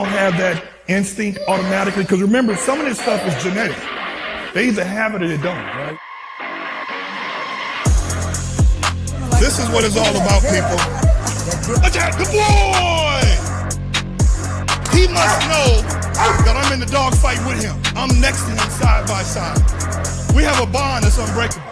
don't have that instinct automatically because remember, some of this stuff is genetic. They either have it or they don't, right? This is what it's all about, people. Look at the boy! He must know that I'm in the dog fight with him. I'm next to him side by side. We have a bond that's unbreakable.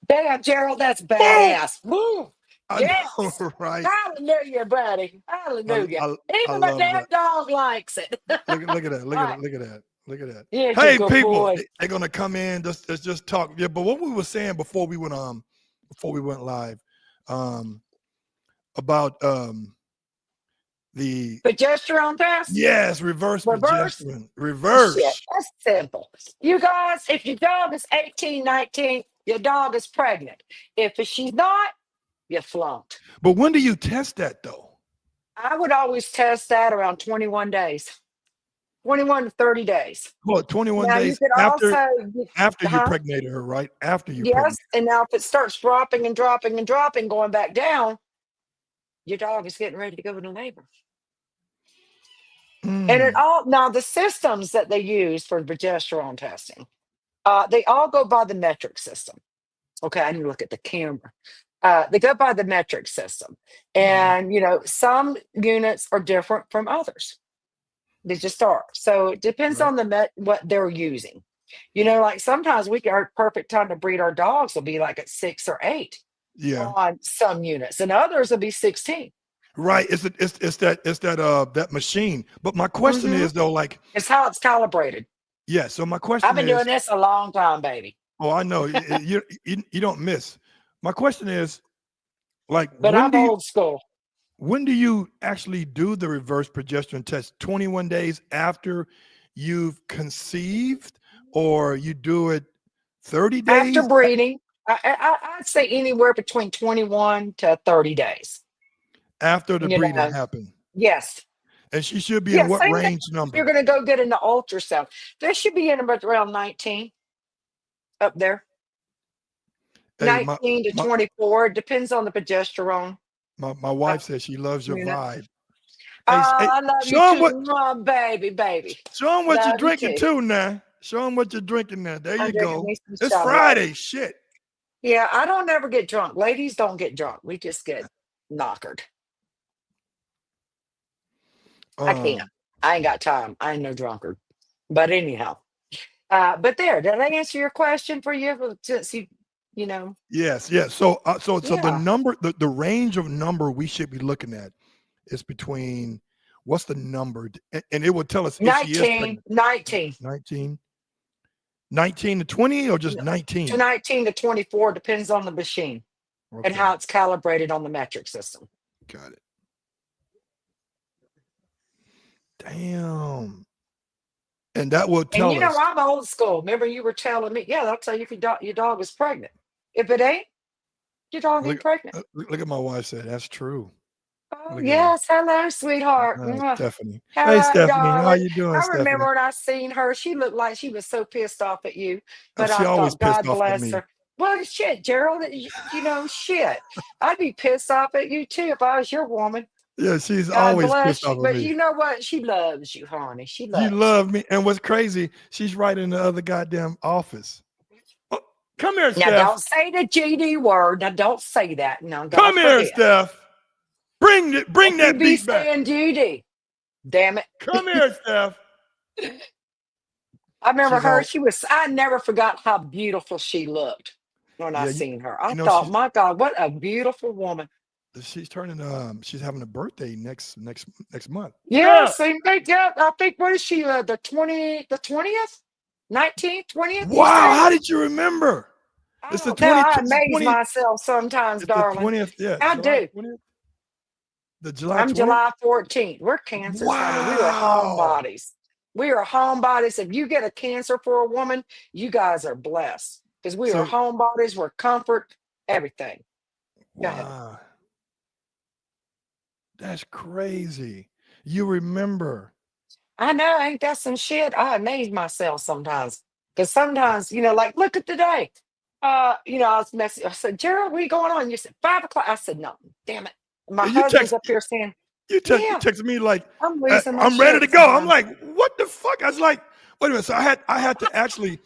Damn, Gerald, that's badass. Woo! I Yes. know, right? Hallelujah, buddy. Hallelujah. I Even my love damn that. dog likes it. Look at that. Look at All that. right. Look at that. Look at that. Here's your Hey, good people, boy. they're gonna come in. Just talk. Yeah, but what we were saying before we went live, about the Progesterone test? reverse Reverse? progesterone. Shit. Reverse. That's simple. You guys, if your dog is 18, 19, your dog is pregnant. If she's not, you flunked. But when do you test that though? I would always test that around 21 days. 21 to 30 days. Well, 21 Now you days could after also, you huh? pregnated her, right? After you Yes. pregnant. And now if it starts dropping and dropping and dropping, going back down, your dog is getting ready to go into labor. And it Mm, all now the systems that they use for progesterone testing, they all go by the metric system. Okay, I need to look at the camera. They go by the metric system, mhm, and some units are different from others. They just are. So it depends right. on what they're using. Like sometimes our perfect time to breed our dogs will be like at 6 or 8 Yeah. on some units, and others will be 16. Right. That machine. But my question Hmm. is though, like, It's how it's calibrated. yeah. So my I've question been doing is, this a long time, baby. oh, I know you don't miss. My question is, like, But I'm old school. when do you actually do the reverse progesterone test? 21 days after you've conceived, or you do it 30 After days breeding, I'd say anywhere between 21 to 30 days. after the You breeding know, happened? yes. And she should be in Yeah, what same thing range if you're number? going to go get into ultrasound. There should be in about around 19 up there, Hey, my 19 to my 24. It depends on the progesterone. my Uh, wife says she loves your you know. vibe. Hey, I love you show him too. what Mwah, baby, baby. show him what you're Love you drinking too. too now. Show him what you're drinking now. There I'm you drinking go. me some It's Chardonnay. Friday. Shit. Yeah, I don't ever get drunk. Ladies don't get drunk. We just get knockered. I can't. Um, I ain't got time. I ain't no drunkard. But anyhow, but there, did I answer your question for you? Since you know, yes, yes. So the yeah, number, the range of number we should be looking at is between what's the number? And it will tell us if she is 19, pregnant. 19, 19, 19 to 20 or just no, to 19? 19 to 24 depends on the machine and Okay, how it's calibrated on the metric system. got it. Damn. And that will And tell us. I'm old school. Remember, you were telling me, yeah, that'll tell you if your dog is pregnant. If it ain't, your dog ain't Look, pregnant. look at my wife said. That's true. Oh, Look at her. yes. Hello, sweetheart. Mwah. Stephanie. Hey, Hello, Stephanie. How darling. you doing, I remember Stephanie? when I seen her, she looked like she was so pissed off at you. But She I always thought, pissed God off at bless me. her. Well, shit, Gerald, shit. I'd be pissed off at you too if I was your woman. Yeah, she's God always pissed bless off you. at But me. you know what? She loves you, honey. She You loves you. love me. And what's crazy, she's right in the other goddamn office. Oh, come here, Now, Steph. don't say the GD word. Now, don't say that. Now, Come don't here, forget. Steph. Bring Don't you that be beat back. saying GD. Damn it. Come here, Steph. I remember She's her. all, I never forgot how beautiful she looked when I yeah, seen her. I you know, thought, my God, what a beautiful woman. she's having a birthday next month. Yeah, Steph. same thing. Yeah, I think, what is she, the 20th? 19th, 20th, you Wow, say? how did you remember? I It's the don't know. 20, I it's the amaze 20th, myself sometimes, it's the darling. 20th, yeah, I July do. 20th. The July I'm 20th? July 14th. We're cancers, honey. We are Wow. homebodies. We are homebodies. If you get a cancer for a woman, you guys are blessed because we are So homebodies. We're comfort, everything. Go ahead. wow. That's crazy. You remember. I know, ain't that some shit? I amaze myself sometimes. Because sometimes, like, look at today. I was messing. I said, Gerald, what are you going on? You said 5 o'clock. I said, no, damn it. My And you husband's text up here saying, you yeah, text me like, I'm losing my I'm ready to shit go. I'm sometimes. like, what the fuck? I was like, wait a minute. So I had to actually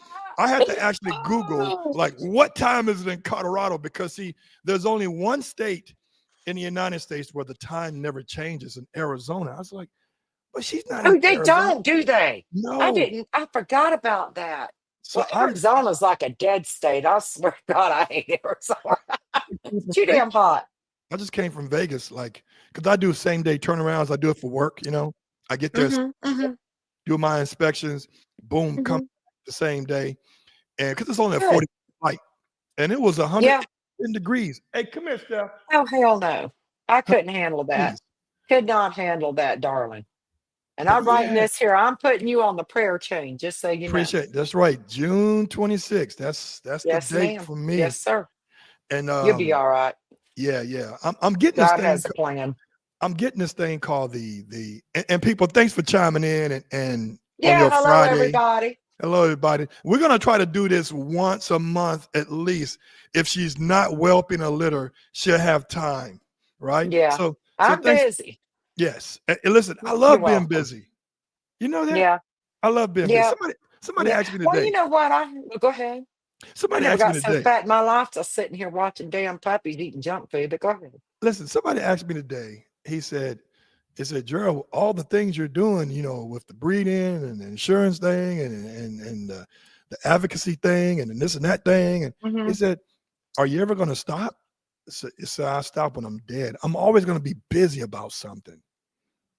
Google like what time is it in Colorado, because see, there's only one state in the United States where the time never changes, in Arizona. I was like, but she's not in Oh, they Arizona. don't, do they? I No. didn't. I forgot about that. So Well, Arizona's like a dead state. I swear to God, I hate Arizona. It's too damn hot. I just came from Vegas, like, because I do same day turnarounds. I do it for work. I get there, Mm-hmm. Mm-hmm. do my inspections, boom, come Mm-hmm. the same day, and because it's only a Good. 40 flight, and it was Yeah. 110 degrees. Hey, come here, Steph. Oh, hell no. I couldn't handle that. Degrees. Could not handle that, darling. And But I'm writing yeah, this here. I'm putting you on the prayer chain, just so you know. appreciate it. That's right. June 26th. That's the Yes, date ma'am. for me. Yes, sir. And You'll be all right. yeah. I'm getting this God thing. has a plan. I'm getting this thing called and people, thanks for chiming in and on Yeah. your Hello, Friday. everybody. Hello, everybody. We're gonna try to do this once a month at least. If she's not whelping a litter, she'll have time, right? Yeah. So I'm thanks. busy. Yes. And listen, I You're love being welcome. busy. You know that? Yeah. I love being busy. Yeah. Somebody Yeah. asked me Well, you today. know what? Go ahead. I Somebody never asked me got so today. fat in my life till sitting here watching damn puppies eating junk food, but go ahead. Listen, somebody asked me today. He said, Gerald, all the things you're doing, with the breeding and the insurance thing and the advocacy thing and this and that thing. And he Hmm. said, are you ever going to stop? So I stop when I'm dead. I'm always going to be busy about something.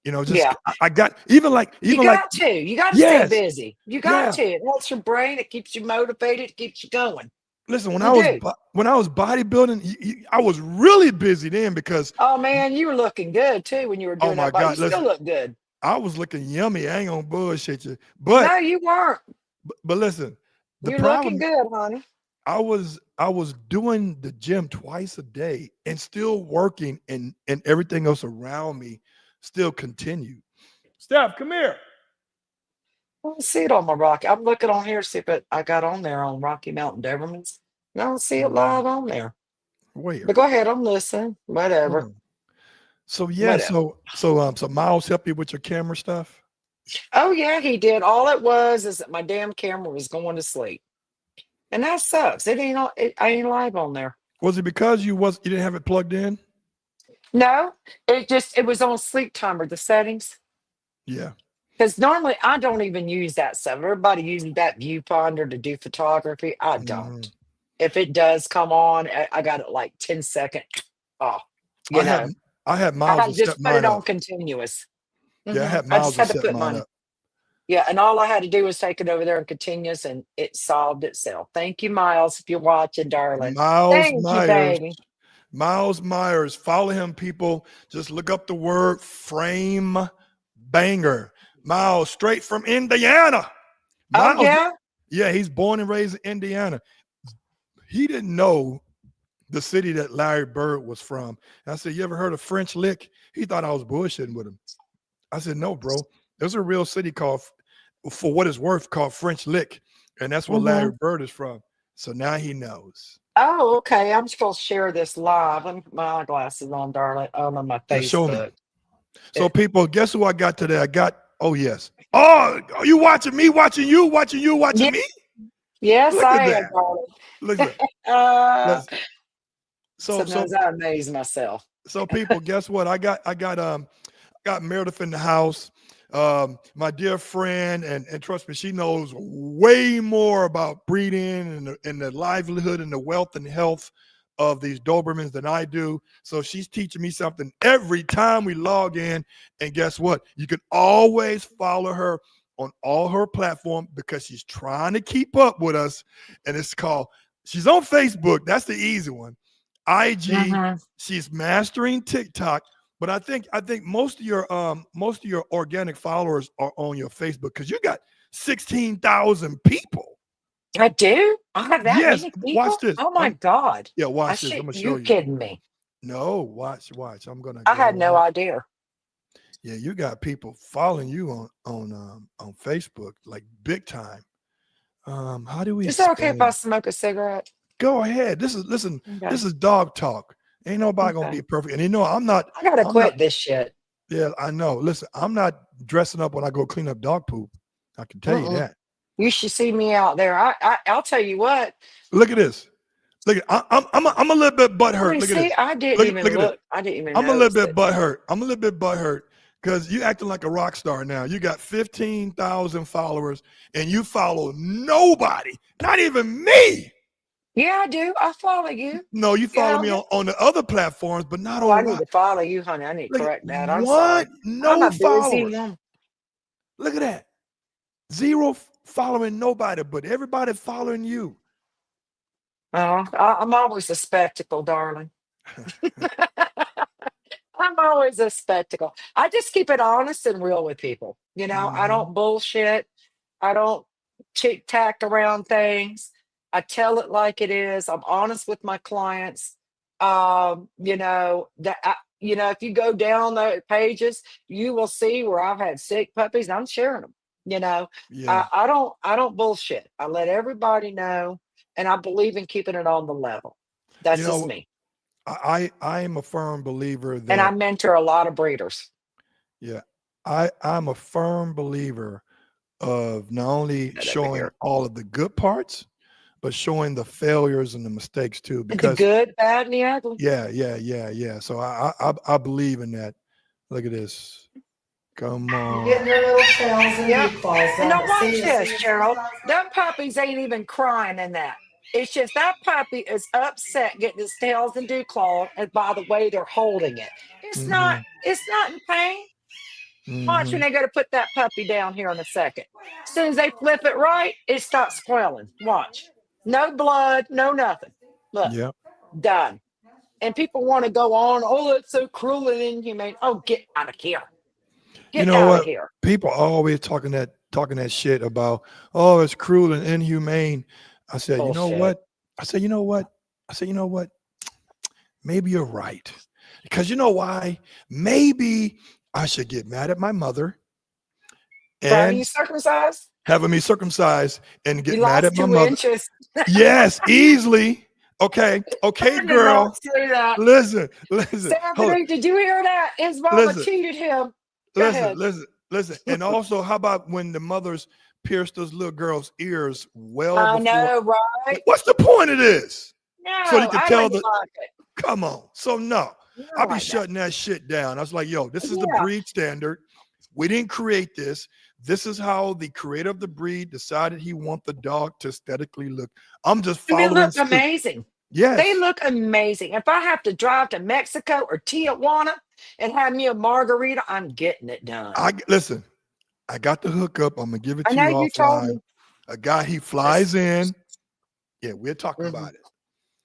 Just Yeah. I got even like You got to stay yes, busy. You got yeah. to. It helps your brain. It keeps you motivated. It keeps you going. Listen, when You I was do. when I was bodybuilding, I was really busy then because Oh man, you were looking good too when you were oh doing my that. But you God, still listen, look good. I was looking yummy. I ain't gonna bullshit you, No, but you weren't. but listen, the You're looking problem good, honey. I was doing the gym twice a day and still working and everything else around me still continued. Steph, come here. I don't see it on my Rocky. I'm looking on here, see if I got on there on Rocky Mountain Dobermans. I don't see it live on there. But Where? go ahead, I'm listening. Hold Whatever. on. So yeah, Whatever. so Miles help you with your camera stuff. Oh yeah, he did. All it was is that my damn camera was going to sleep. And that sucks. I ain't live on there. Was it because you didn't have it plugged in? No, it was on sleep timer, the settings. Yeah. Because normally I don't even use that stuff. Everybody uses that viewfinder to do photography. I don't. Mhm. If it does come on, I got it like 10 second off. I You had know, I had I Miles had to to set just put it mine on up. continuous. Yeah, I had I Miles just to had to set put mine mine. up. Yeah, and all I had to do was take it over there and continuous, and it solved itself. Thank you, Miles, if you're watching, darling. Miles Thank you, Myers. baby. Miles Myers. Follow him, people. Just look up the word frame banger. Miles, straight from Indiana. Oh Miles, yeah. yeah, he's born and raised in Indiana. He didn't know the city that Larry Bird was from. I said, you ever heard of French Lick? He thought I was bullshitting with him. I said, no, bro. There's a real city called, for what it's worth, called French Lick. And that's where Hmm. Larry Bird is from. So now he knows. Oh, okay. I'm supposed to share this live. Let me put my eyeglasses on, darling. On my Yeah, show me. Facebook. So people, guess who I got today? I got, oh yes. Oh, are you watching me, watching you, watching you, Yeah, watching me? yes, Look at I am, that. darling. Look at that. Uh, Let's, so so sometimes I amaze myself. so people, guess what? I got Meredith in the house. My dear friend, and trust me, she knows way more about breeding and the livelihood and the wealth and health of these Dobermans than I do. So she's teaching me something every time we log in. And guess what? You can always follow her on all her platforms because she's trying to keep up with us. And it's called, she's on Facebook. That's the easy one. IG. Hmm. She's mastering TikTok. But I think most of your organic followers are on your Facebook because you got 16,000 people. I do. I have that Yes, many watch people. this. Oh my God! Yeah, I watch this. I'm should. gonna show You you. kidding me? No, watch. I'm gonna I had go no up. idea. Yeah, you got people following you on Facebook like big time. How do we Is it okay if I explain? smoke a cigarette? Go ahead. Listen, Okay. this is dog talk. Ain't nobody gonna be Okay. perfect. And you know, I gotta I'm not, quit this shit. yeah, I know. Listen, I'm not dressing up when I go clean up dog poop. I can tell you Mm-mm. that. You should see me out there. I'll tell you what. Look at this. Look at I'm a little bit I butthurt. mean, Look at see, this. I didn't Look even at this. look. I didn't even I'm a little notice bit it. butthurt. I'm a little bit butthurt because you acting like a rock star now. You got 15,000 followers and you follow nobody, not even me. Yeah, I do. I follow you. No, you follow Yeah. me on the other platforms, but not Oh, I on need rock. to follow you, honey. I need to Look at correct that. I'm sorry. one, I'm no a busy followers. woman. Look at that. Zero following nobody, but everybody following you. Oh, I'm always a spectacle, darling. I'm always a spectacle. I just keep it honest and real with people. I Hmm. don't bullshit. I don't chick tack around things. I tell it like it is. I'm honest with my clients. If you go down the pages, you will see where I've had sick puppies. I'm sharing them. You know, Yeah. I don't bullshit. I let everybody know, and I believe in keeping it on the level. You That's just know, me. I am a firm believer And I that, mentor a lot of breeders. yeah, I'm a firm believer of not only That over showing here. all of the good parts, but showing the failures and the mistakes too. The Because good, bad, and the ugly. yeah. So I believe in that. Look at this. Come on. Getting their little tails and Yep. dew claws And done, now but watch this, see if Gerald. Them puppies ain't even crying in that. It's just that puppy is upset getting his tails and dew clawed and by the way they're holding it. Hmm. It's not in pain. Watch when Hmm. they go to put that puppy down here in a second. As soon as they flip it right, it stops squealing. Watch. No blood, no nothing. Look, Yeah. done. And people want to go on, oh, it's so cruel and inhumane. Oh, get out of here. You Get know out of what? here. People always talking that shit about, oh, it's cruel and inhumane. I said, you know Bullshit. what? I said, you know what? I said, you know what? Maybe you're right. Because you know why? Maybe I should get mad at my mother For having and you circumcised? having me circumcised and You get mad at lost my two mother. inches. Yes, easily. Okay. Okay, I did not girl. say that. Listen. Hold Stephanie, did you hear that? His it. mama cheated him. Go ahead. Listen. And also, how about when the mothers pierced those little girls' ears well I before? know, right? What's the point of this? So you No, can I tell wouldn't the, like it. come on. So no, I I'll don't be like that. shutting that shit down. I was like, yo, this is the Yeah. breed standard. We didn't create this. This is how the creator of the breed decided he want the dog to aesthetically look. I'm just And they following look suit. amazing. They Yes. look amazing. If I have to drive to Mexico or Tijuana and have me a margarita, I'm getting it done. Listen, I got the hookup. I'm gonna give it I to know you you told offline. me. A guy, he This. flies in. Yeah, we'll talk Hmm. about it.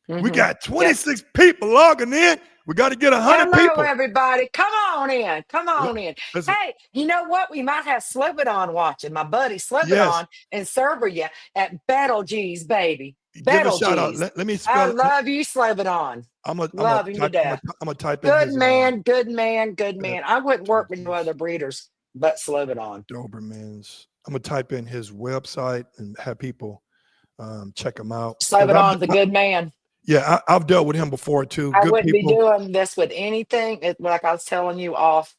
We Hmm. got Yep. 26 people logging in. We got to get 100 Hello, people. everybody. Come on in. Come L- on in. Listen, Hey, you know what? We might have Slobodan watching. My buddy yes, Slobodan in Serbia at Battle G's, baby. give a Battle shout out. G's. Let me I spell it. love you, Slobodan. Love him to death. I'm gonna type in Good his man, good man, good uh, man. I wouldn't work with no turkeys, other breeders but Slobodan. Dobermans. I'm gonna type in his website and have people check him out because Slobodan's a good man. I've dealt with him before too. I Good wouldn't be people. doing this with anything. Like I was telling you off,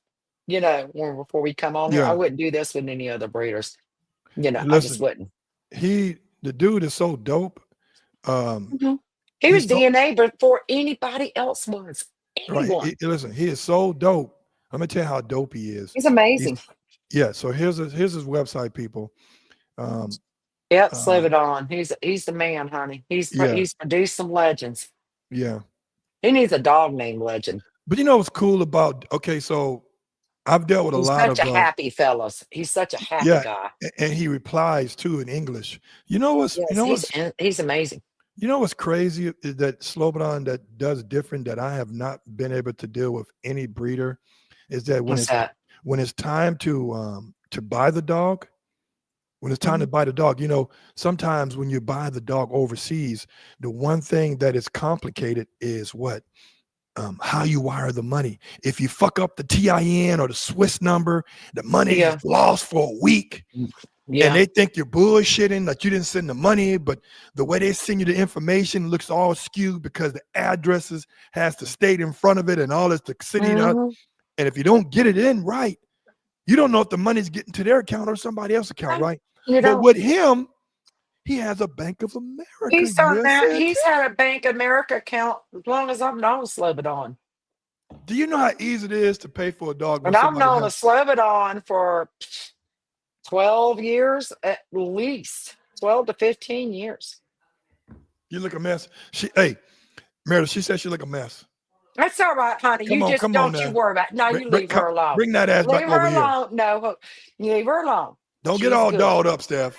before we come on here, I Yeah. wouldn't do this with any other breeders. And I just listen, wouldn't. the dude is so dope. Um, Mhm. He was he's so DNA before anybody else was. right. Anyone. Listen, he is so dope. Let me tell you how dope he is. He's He's amazing. Yeah. So here's his website, people. Um, Yep, uh, Slobodan. He's the man, honey. yeah, He's produced some legends. yeah. He needs a dog named Legend. But you know what's cool about? Okay, so I've dealt with a He's lot such of a happy fellow. He's such a happy yeah, guy. and he replies too in English. You know what's you Yes, know what's he's amazing. you know what's crazy is that Slobodan that does different that I have not been able to deal with any breeder is that What's that? when it's time to buy the dog, when it's time to Mhm. buy the dog, sometimes when you buy the dog overseas, the one thing that is complicated is what how you wire the money. If you fuck up the TIN or the Swiss number, the money is Yeah. lost for a week. and Yeah. they think you're bullshitting, that you didn't send the money, but the way they send you the information looks all skewed because the addresses has the state in front of it and all this the city. Mhm. And if you don't get it in right, you don't know if the money's getting to their account or somebody else's account, Right. right? You But know, with him, he has a Bank of America he's done U.S. that. account. He's had a Bank America account as long as I've known Slobodan. Do you know how easy it is to pay for a dog when And I've somebody known a has? Slobodan for 12 years, at least 12 to 15 years. You look a mess. Hey, Meredith, she said she look a mess. That's all right, honey. You just Come on don't you now. worry about it. No, you leave her alone. Bring that ass Leave back over her here. alone. No, you leave her alone. Don't get She's all good. dolled up, Steph.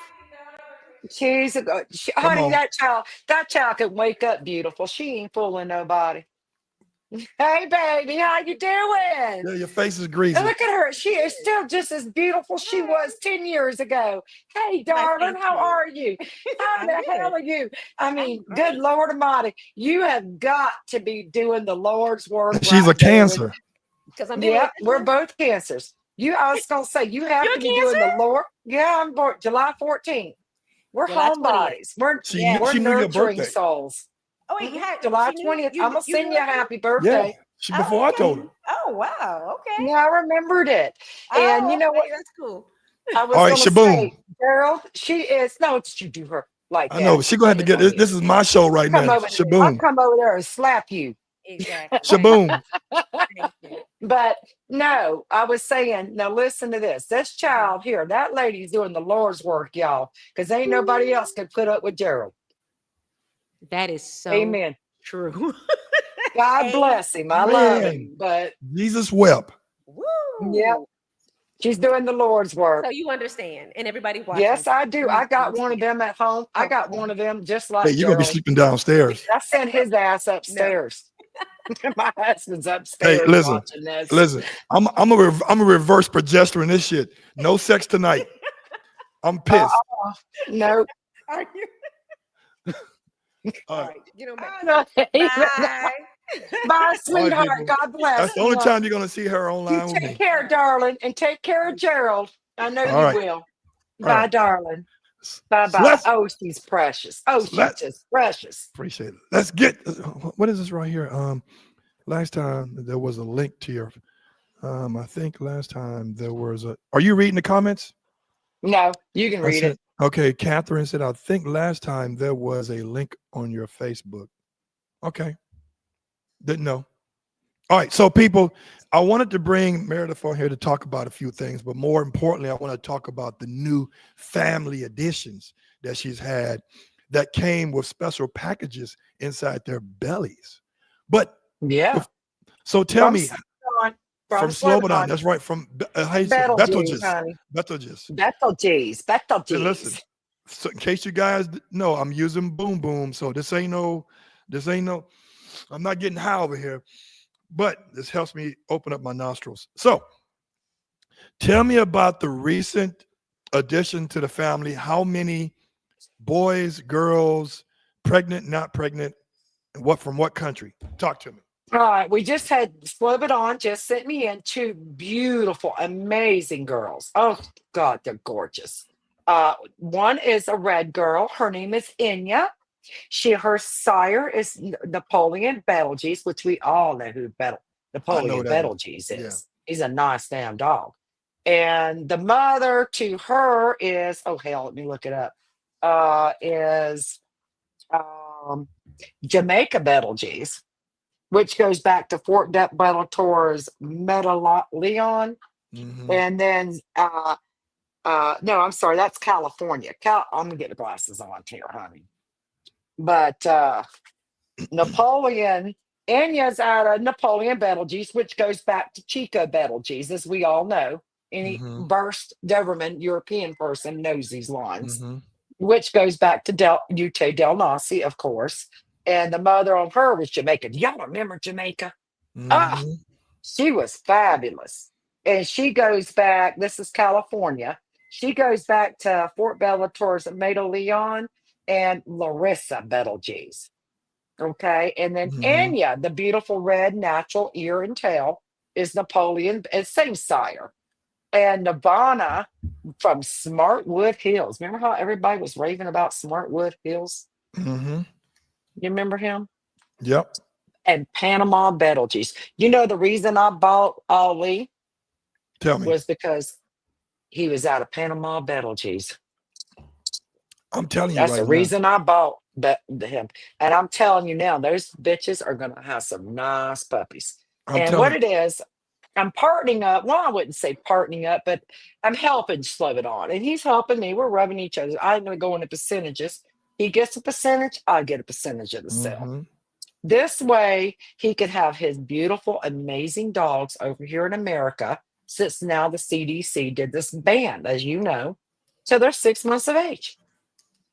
She's a good, Come honey, on. that child can wake up beautiful. She ain't fooling nobody. Hey, baby, how you doing? Yeah, your face is And greasy. look at her. She is still just as beautiful she was 10 years ago. Hey, Why, darling, thank how you. are you? How I'm the hell good. are you? I I'm mean, good great. Lord Almighty, you have got to be doing the Lord's work She's right a there. cancer. Because I'm doing Yep, what this we're one? both cancers. I was going to say, you have You're to a be doing the cancer? Lord. Yeah, I'm born July 14th. We're July 20th. homebodies. We're, She Yes. we're she knew your nurturing birthday. souls. Oh wait, July she knew 20th. you I'm going to you sing knew you a it too? happy Yeah. birthday. She Oh, before I okay. told her. Oh wow. Okay. Yeah, I remembered it. And you Oh, know what? okay, that's cool. I All was right, going to Shaboom. say, Gerald, she is, no, you do her like I know, that. but she gonna have to Shame get on this. you. This is my show right Come now. over there. I'll Shaboom. come over there and slap you. Exactly. Thank you. Shaboom. Thank you. But no, I was saying, now listen to this. This Mhm. child here, that lady's doing the Lord's work, y'all, because ain't nobody else can put up with Gerald. That is so Amen. true. God bless him. I love Man, him. But Jesus wept. yep, Woo! she's doing the Lord's So work. you understand, and everybody watching, Yes, I do. I you got one of understand. them at home. I got Okay. one of them just Hey, like you're gonna be Gerald. sleeping downstairs. I sent his ass No. upstairs. My husband's Hey, upstairs listen, watching this. listen. I'm a reverse progesterone this shit. No sex tonight. I'm pissed. Uh-uh. No, Are you? All All right, right. Get on back. I don't even. Bye. Bye, all right, sweetheart. people. God That's bless. the only time you're gonna see her You online with take me. care, Right. darling, and take care of Gerald. I know All you right, will. all Bye, right. darling. Bye So bye. let's Oh, she's precious. Oh, she's let just precious. appreciate it. Let's get what is this right here? Last time there was a link to your. I think last time there was a. Are you reading the comments? No, you can I read it. said, okay. Catherine said, I think last time there was a link on your Facebook. Okay, didn't know. All right, so people, I wanted to bring Meredith on here to talk about a few things, but more importantly, I want to talk about the new family additions that she's had that came with special packages inside their bellies. But Yeah. so tell From me Slobodan. From from Slobodan, Slobodan. that's right, from how you say Betelgeuse, Betelgeuse, honey. Betelgeuse. Betelgeuse. And listen, Betelgeuse. so in case you guys know, I'm using Boom Boom, so this ain't no, I'm not getting high over here, but this helps me open up my nostrils. So tell me about the recent addition to the family. How many boys, girls, pregnant, not pregnant, and what from what country? Talk to me. All right. We just had Slobodan just sent me in two beautiful, amazing girls. Oh, God, they're gorgeous. One is a red girl. Her name is Inya. Her sire is Napoleon Betelgeuse, which we all know who I know Napoleon that. Betelgeuse Yeah. is. He's a nice damn dog. And the mother to her is, oh hell, let me look it up. Is um, Jamaica Betelgeuse, which goes back to Fort Bellator's Leon. Mm-hmm. And then no, I'm sorry, that's California. I'm gonna get the glasses on here, honey. But Napoleon, Anya's out of Napoleon Betelgeuse, which goes back to Chico Betelgeuse, as we all know. Any Mm-hmm. burst Doberman European person knows these lines, Mm-hmm. which goes back to Ute Del Nasi, of course. And the mother on her was Jamaican. Y'all remember Jamaica? Ah, Mm-hmm. she was fabulous. And she goes back, this is California. She goes back to Fort Bellator's Maida Leon and Larissa Betelgeuse. Okay. And then Mm-hmm. Anya, the beautiful red natural ear and tail, is Napoleon, and same sire. And Nirvana from Smartwood Hills. Remember how everybody was raving about Smartwood Hills? Mm-hmm. You remember him? Yep. And Panama Betelgeuse. You know the reason I bought Ali Tell me. was because he was out of Panama Betelgeuse. I'm telling you That's the right now. reason I bought him. And I'm telling you now, those bitches are gonna have some nice puppies. I'm And what telling it is, I'm partnering up. Well, I wouldn't say partnering up, but I'm helping Slow It On. And he's helping me. We're rubbing each other. I'm gonna go into percentages. He gets a percentage, I get a percentage of the you. sale. Mm-hmm. This way, he could have his beautiful, amazing dogs over here in America, since now the CDC did this ban, as you know, till they're 6 months of age.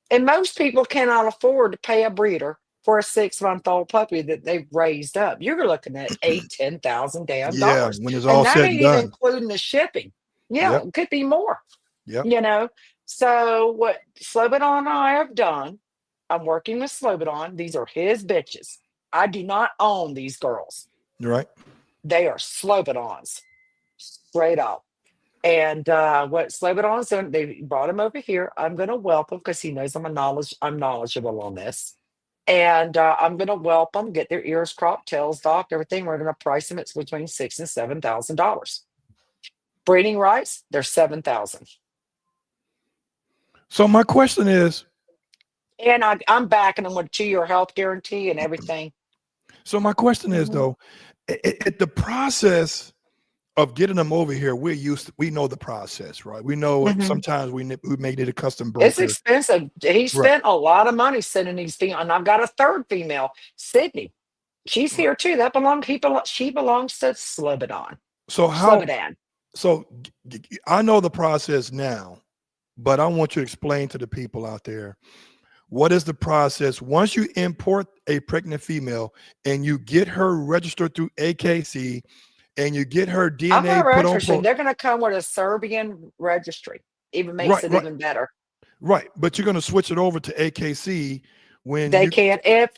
And most people cannot afford to pay a breeder for a 6-month-old puppy that they've raised up. You're looking at 8, 10,000 damn Yeah, dollars. when it's And all that said and ain't even done. including the shipping. Yeah, Yep. it could be more, Yep. you know. So what Slobodan and I have done, I'm working with Slobodan. These are his bitches. I do not own these girls. You're right. They are Slobodans, straight up. And what Slobodan's doing, they brought him over here. I'm going to whelp him because he knows I'm knowledgeable on this. And I'm going to whelp them, get their ears cropped, tails docked, everything. We're going to price them. It's between $6,000 and $7,000. Breeding rights, they're 7,000. So my question is, And I'm backing them with 2-year health guarantee and everything. Mhm. though, at the process of getting them over here, we know the process, right? We know Mhm. sometimes we may need a custom It's broker. expensive. He Right. spent a lot of money sending these female, and I've got a third female, Sydney. She's Right. here too. She belongs to Slobodan. So how Slobodan. so I know the process now, but I want you to explain to the people out there what is the process once you import a pregnant female and you get her registered through AKC and you get her I'm DNA not put on registering. They're going to come with a Serbian registry. Even makes right, it right, even better. right. But you're going to switch it over to AKC when They you can if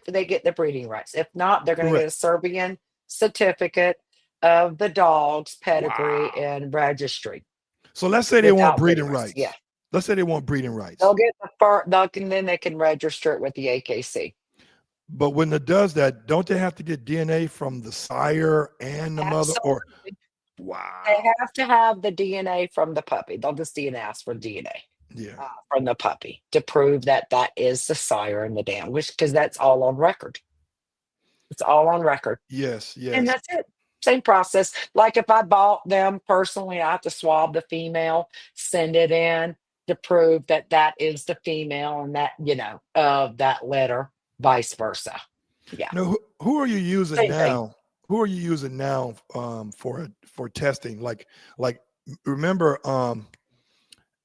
they get the breeding rights. If not, they're going to get correct. a Serbian certificate of the dog's pedigree Wow. and registry So let's say they want without breeding breeding rights. Yeah, rights. Let's say they want breeding they'll rights. get the fur. Then they can register it with the AKC. But when it does that, don't they have to get DNA from the sire and the mother? Or Absolutely, they wow. have to have the DNA from the puppy. They'll just DNA ask for DNA. Yeah. From the puppy to prove that that is the sire and the dam, which because that's all on record. It's all on record, Yes, and yes. that's it. Same process. Like if I bought them personally, I have to swab the female, send it in to prove that that is the female and that of that litter, vice versa. Yeah, Now, who are you using same thing. now? Who are you using now for testing? Like remember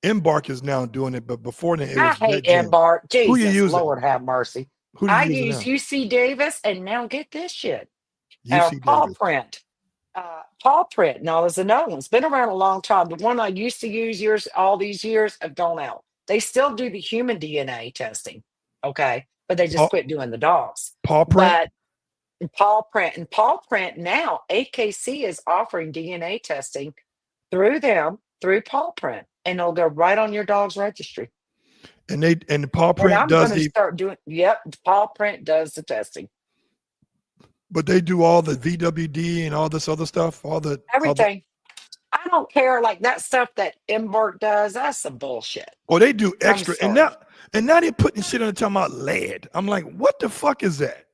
Embark is now doing it, but before then it I was hate VetGen. Embark. Who you Jesus, using? Lord have mercy. Who do you I using use now? UC Davis, and now get this shit. Our UC paw Davis. print. Paw print. Now there's another one. It's been around a long time. The one I used to use all these years have gone out. They still do the human DNA testing, okay, but they just Paw, quit doing the dogs. paw print? But paw print now, AKC is offering DNA testing through them through paw print, and it'll go right on your dog's registry. And the paw And print I'm going does to the start doing. Yep, paw print does the testing. but they do all the VWD and all this other stuff, all the Everything. I don't care. Like that stuff that Embark does, that's some bullshit. or they do I'm extra sorry. and now they're putting shit on the talking about lead. I'm like, what the fuck is that?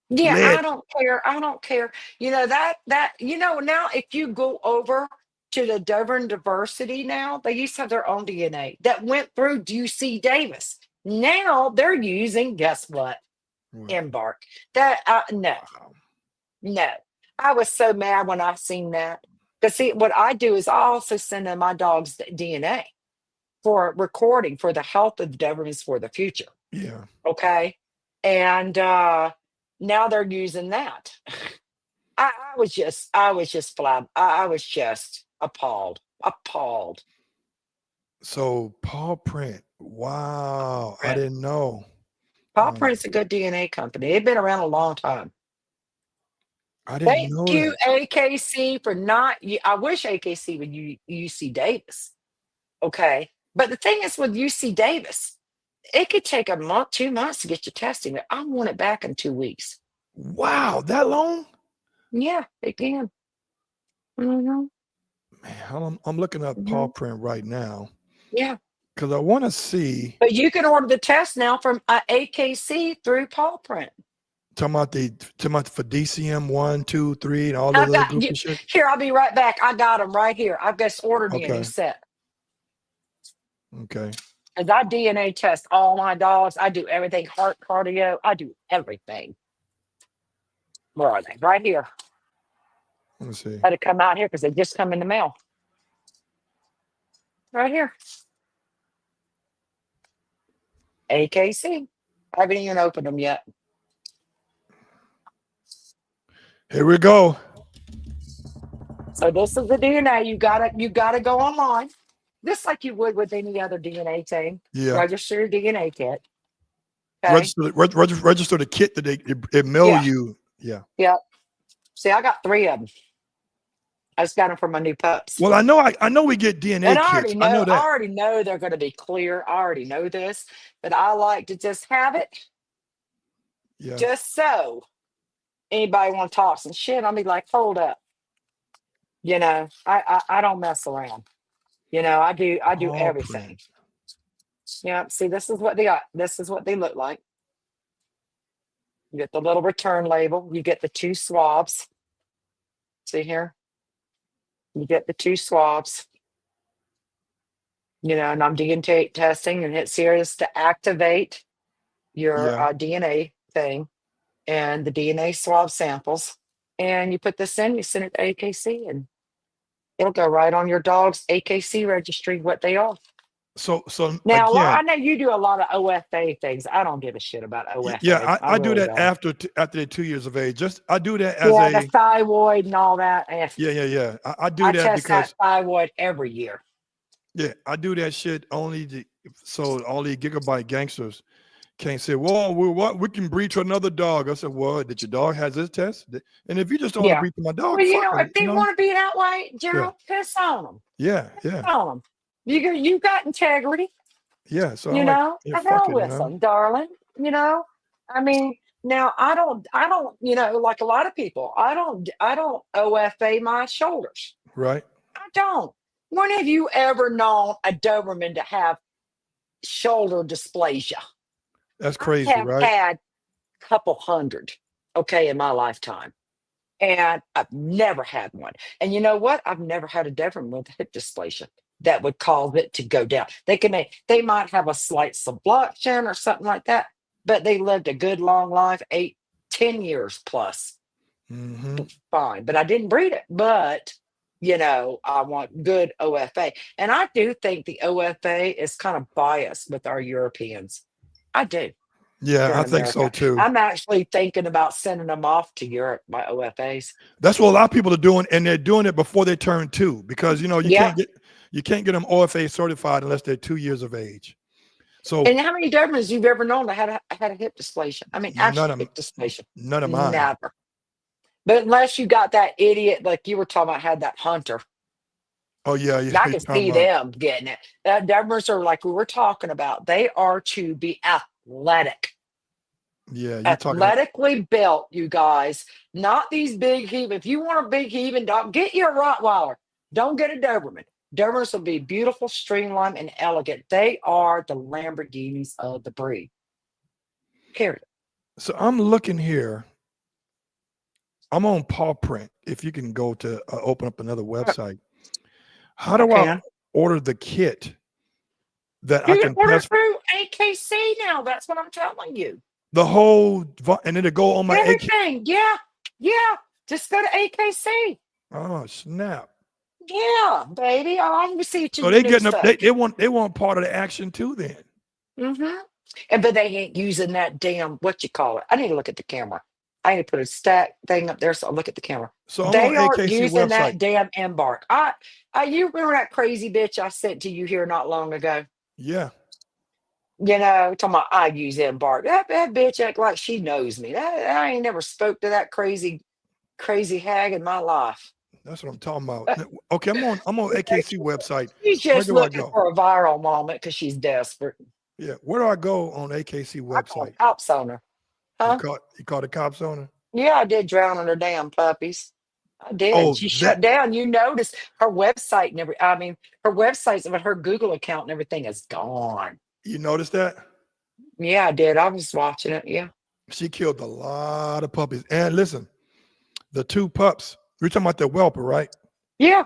Yeah, Lead. I don't care. I don't care. Now if you go over to the Doberman Diversity now, they used to have their own DNA that went through UC Davis. Now they're using, guess what? What? Embark. No, Wow. no. I was so mad when I seen that. Because see, what I do is I also send them my dog's DNA for recording for the health of the Dobermans for the future. Yeah. Okay. And now they're using that. I was just appalled. So paw print. Wow. I Print. didn't know. Paw Um, Print's a good DNA company. They've been around a long time. I didn't Thank know you, that. AKC, for not. I wish AKC would UC Davis. Okay. But the thing is with UC Davis, it could take a month, 2 months to get your testing. I want it back in 2 weeks. Wow, that long? Yeah, it can. Hmm. Man, I'm looking up paw Hmm. print right now Yeah. because I want to see. But you can order the test now from AKC through Paw Print. Talking about for DCM 1, 2, 3, and all that I've other got you goofy shit. here. I'll be right back. I got them right here. I've just ordered me a new Okay. set. Okay. As I DNA test all my dogs, I do everything, heart, cardio. I do everything. Where are they? Right here. Let me see. Had to come out here because they just come in the mail. Right here. AKC. I haven't even opened them yet. Here we go. So this is the DNA. You gotta go online, just like you would with any other DNA thing. Yeah. Register your DNA kit. Okay. Register the kit that it mail Yeah. you. Yeah. Yeah. See, I got 3 of them. I just got them for my new pups. Well, I know we get DNA And kits. I know I that. already know they're going to be clear. I already know this, but I like to just have it Yeah. just so anybody want to talk some shit. I'll be like, hold up. You know, I don't mess around. You know, I do Paw everything. print. Yeah. See, this is what they got. This is what they look like. You get the little return label. You get the 2 swabs. See here? You get the 2 swabs. You know, and I'm DNA testing, and it's here is to activate your Yeah. DNA thing and the DNA swab samples. And you put this in, you send it to AKC, and it'll go right on your dog's AKC registry, what they are. So Now, again, I know you do a lot of OFA things. I don't give a shit about OFA. yeah, I do really that don't. after they're 2 years of age. I do that as Yeah, the thyroid and all that. yeah. I do I that test that because thyroid every year. yeah, I do that shit only so all these gigabyte gangsters can't say, well, we can breed to another dog. I said, well, did your dog has this test? And if you just don't want to Yeah. breed to my Well, dog, you fuck know, them, if they want to be that way, Gerald, piss on them. Yeah. On them. You got integrity. Yeah. So You I'm like, know, yeah, the fuck hell it, with them, darling. You know, I mean, now I don't, you know, like a lot of people, I don't OFA my shoulders. right? I don't. When have you ever known a Doberman to have shoulder dysplasia? That's I crazy, have right? had a couple hundred, okay, in my lifetime. And I've never had one. And you know what? I've never had a Doberman with hip dysplasia that would cause it to go down. They might have a slight subluxation or something like that, but they lived a good long life, 8, 10 years plus. Mm-hmm. Fine. But I didn't breed it. But you know, I want good OFA. And I do think the OFA is kind of biased with our Europeans. I do. Yeah, Here I in think so America. too. I'm actually thinking about sending them off to Europe, my OFAs. That's what a lot of people are doing, and they're doing it before they turn 2 because you Yeah. you can't get them OFA certified unless they're 2 years of age. So And how many Dobermans you've ever known that had a hip dysplasia? I mean, none actual of hip dysplasia. none of mine. Never. But unless you got that idiot, like you were talking about, had that hunter. Oh yeah, I you're can talking see about them getting it. Dobermans are like we were talking about. They are to be athletic. yeah, you're talking about Athletically built, you guys. Not these big heaving. If you want a big heaving dog, get your Rottweiler. Don't get a Doberman. Dobermans will be beautiful, streamlined, and elegant. They are the Lamborghinis of the breed. Period. so I'm looking here. I'm on paw print. If you can go to open up another website, how do I Okay. order the kit that I You can can order test through AKC now. That's what I'm telling you. the whole and then to go on my AK? Everything. Yeah. Yeah. Just go to AKC. Oh snap! Yeah, baby. I want to see what So your they new getting up. stuff. They want part of the action too. Then Mm-hmm. But they ain't using that damn what you call it. I need to look at the camera. I need to put a stack thing up there so I look at the camera. so I'm on They aren't AKC using website. that damn embark. You remember that crazy bitch I sent to you here not long ago? Yeah, You know, talking about I use embark. That bitch act like she knows me. I ain't never spoke to that crazy crazy hag in my life. That's what I'm talking about. Okay, I'm on AKC website. She's Where just do I looking go? for a viral moment because she's desperate. Yeah, where do I go on AKC I called website? cops on her. You Huh? called the cops on her? Yeah, I did drown in her damn puppies. I did. Oh, She that shut down. You notice her website and I mean, her website's but her Google account and everything is gone. you noticed that? Yeah, I did. I was watching it. Yeah. She killed a lot of puppies. And listen, the 2 pups. You're talking about the whelper, right? Yeah.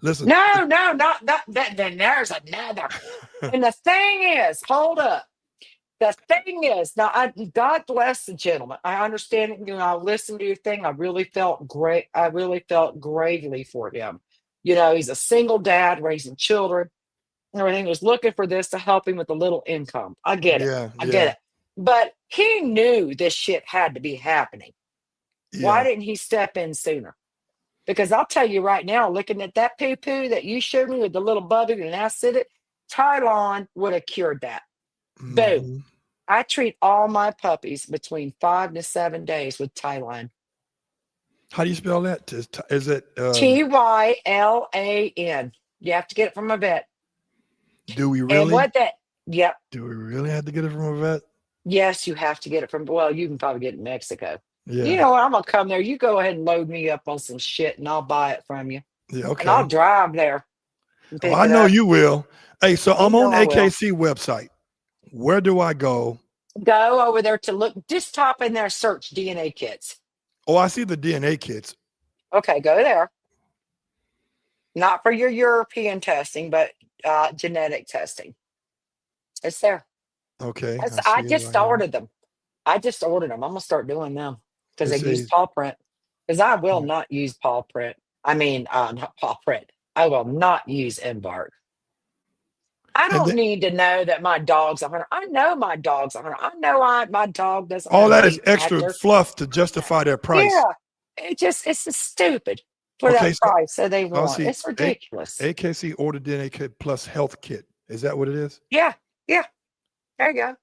Listen. No, not that. Then there's another. And the thing is, hold up. The thing is, now God bless the gentleman. I understand it. You know, I listened to your thing. I really felt great. I really felt gravely for him. You know, he's a single dad raising children and everything. He was looking for this to help him with a little income. I get it. Yeah, I get yeah, it. But he knew this shit had to be happening. Why yeah. didn't he step in sooner? Because I'll tell you right now, looking at that poo poo that you showed me with the little bubby and acid, Tylon would have cured that. Boom. Hmm. I treat all my puppies between 5 to 7 days with Tylon. How do you spell that? Is it Tylan. You have to get it from a vet. do we And really? what that, yep. Do we really have to get it from a vet? Yes, you have to get it from, well, you can probably get it in Mexico. You Yeah. know what? I'm going to come there. You go ahead and load me up on some shit and I'll buy it from you. Yeah, And I'll okay. drive there and Oh, pick I it know up. you will. Hey, so You I'm on know I will. AKC website. Where do I go? Go over there to look, just type in there, search DNA kits. Oh, I see the DNA kits. Okay, go there. Not for your European testing, but genetic testing. It's there. Okay, I I see it just right here. ordered them. I just ordered them. I'm gonna start doing them because It they use says, paw print. Because I will yeah. not use paw print. I mean, not paw print. I will not use embark. I And don't need to know that my dog's a hunter. I know my dog's a hunter. I know my dog doesn't all want to that is date extra after. fluff to justify their price. Yeah, it's just stupid for Okay, that price that they so I want. see It's ridiculous. AKC order DNA kit plus health kit. Is that what it is? Yeah, yeah. There you go.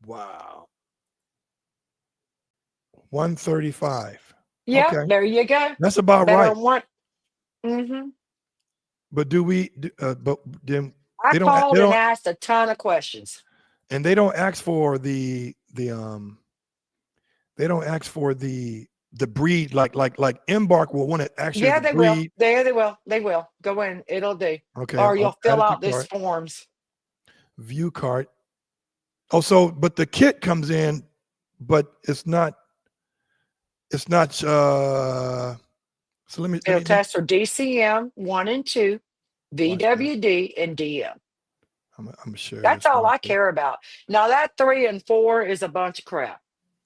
Wow. 135. Yeah, Okay, there you go. that's about Better right. than one. Hmm. But but then I they called and don't asked a ton of questions. and they don't ask for they don't ask for the breed like Embark will want it actually Yeah, the they will. breed. They will. They will. Go in. It'll do. Okay, Or I'll you'll add fill it to out these cart. forms. View cart. Oh, so but the kit comes in, but it's not so It'll let me test for DCM 1 and 2, watch this. VWD, and DM. I'm gonna share That's this all real I quick. care about. Now that 3 and 4 is a bunch of crap.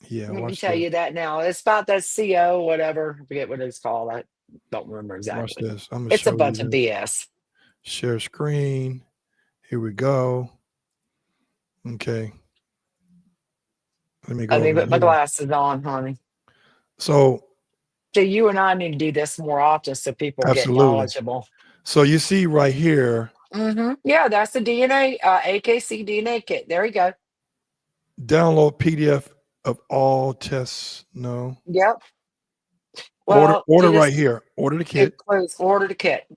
Yeah, Let me watch tell this. you that now. It's about that CO, whatever. I forget what it's called. I don't remember Watch exactly. this. I'm gonna It's a show bunch of you this. BS. Share screen. Here we go. Okay. Let me Let go me over put my here. glasses on, honey. So So you and I need to do this more often so people get absolutely. knowledgeable. So you see right here, Yeah, that's the DNA, AKC DNA kit. There you go. download PDF of all tests. No. Yep. Order Well, order you right just here. Order the kit. includes order the kit.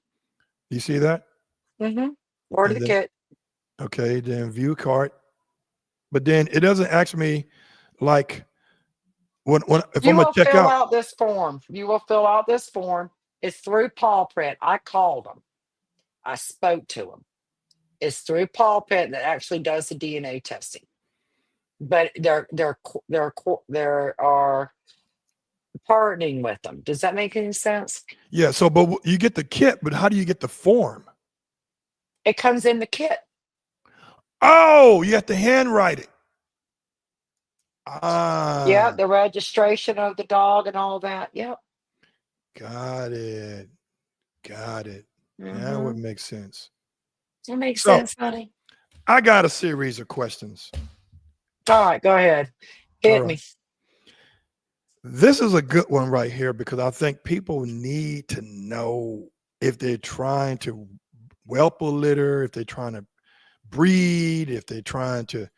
You see that? Order And the then kit. okay, then view cart. But then it doesn't ask me like when if I'm You gonna will check fill out. out this form. You will fill out this form. It's through paw print. I called them. I spoke to them. It's through paw print that actually does the DNA testing. But there are partnering with them. Does that make any sense? Yeah, so but you get the kit, but how do you get the form? It comes in the kit. Oh, you have to handwrite it. Yeah, Ah, the registration of the dog and all that. Yep. got it. Got it. Now it Mm-hmm. makes sense. That makes So sense, honey. I got a series of questions. All right, go ahead. All Hit right. me. This is a good one right here because I think people need to know if they're trying to whelp a litter, if they're trying to breed, if they're trying to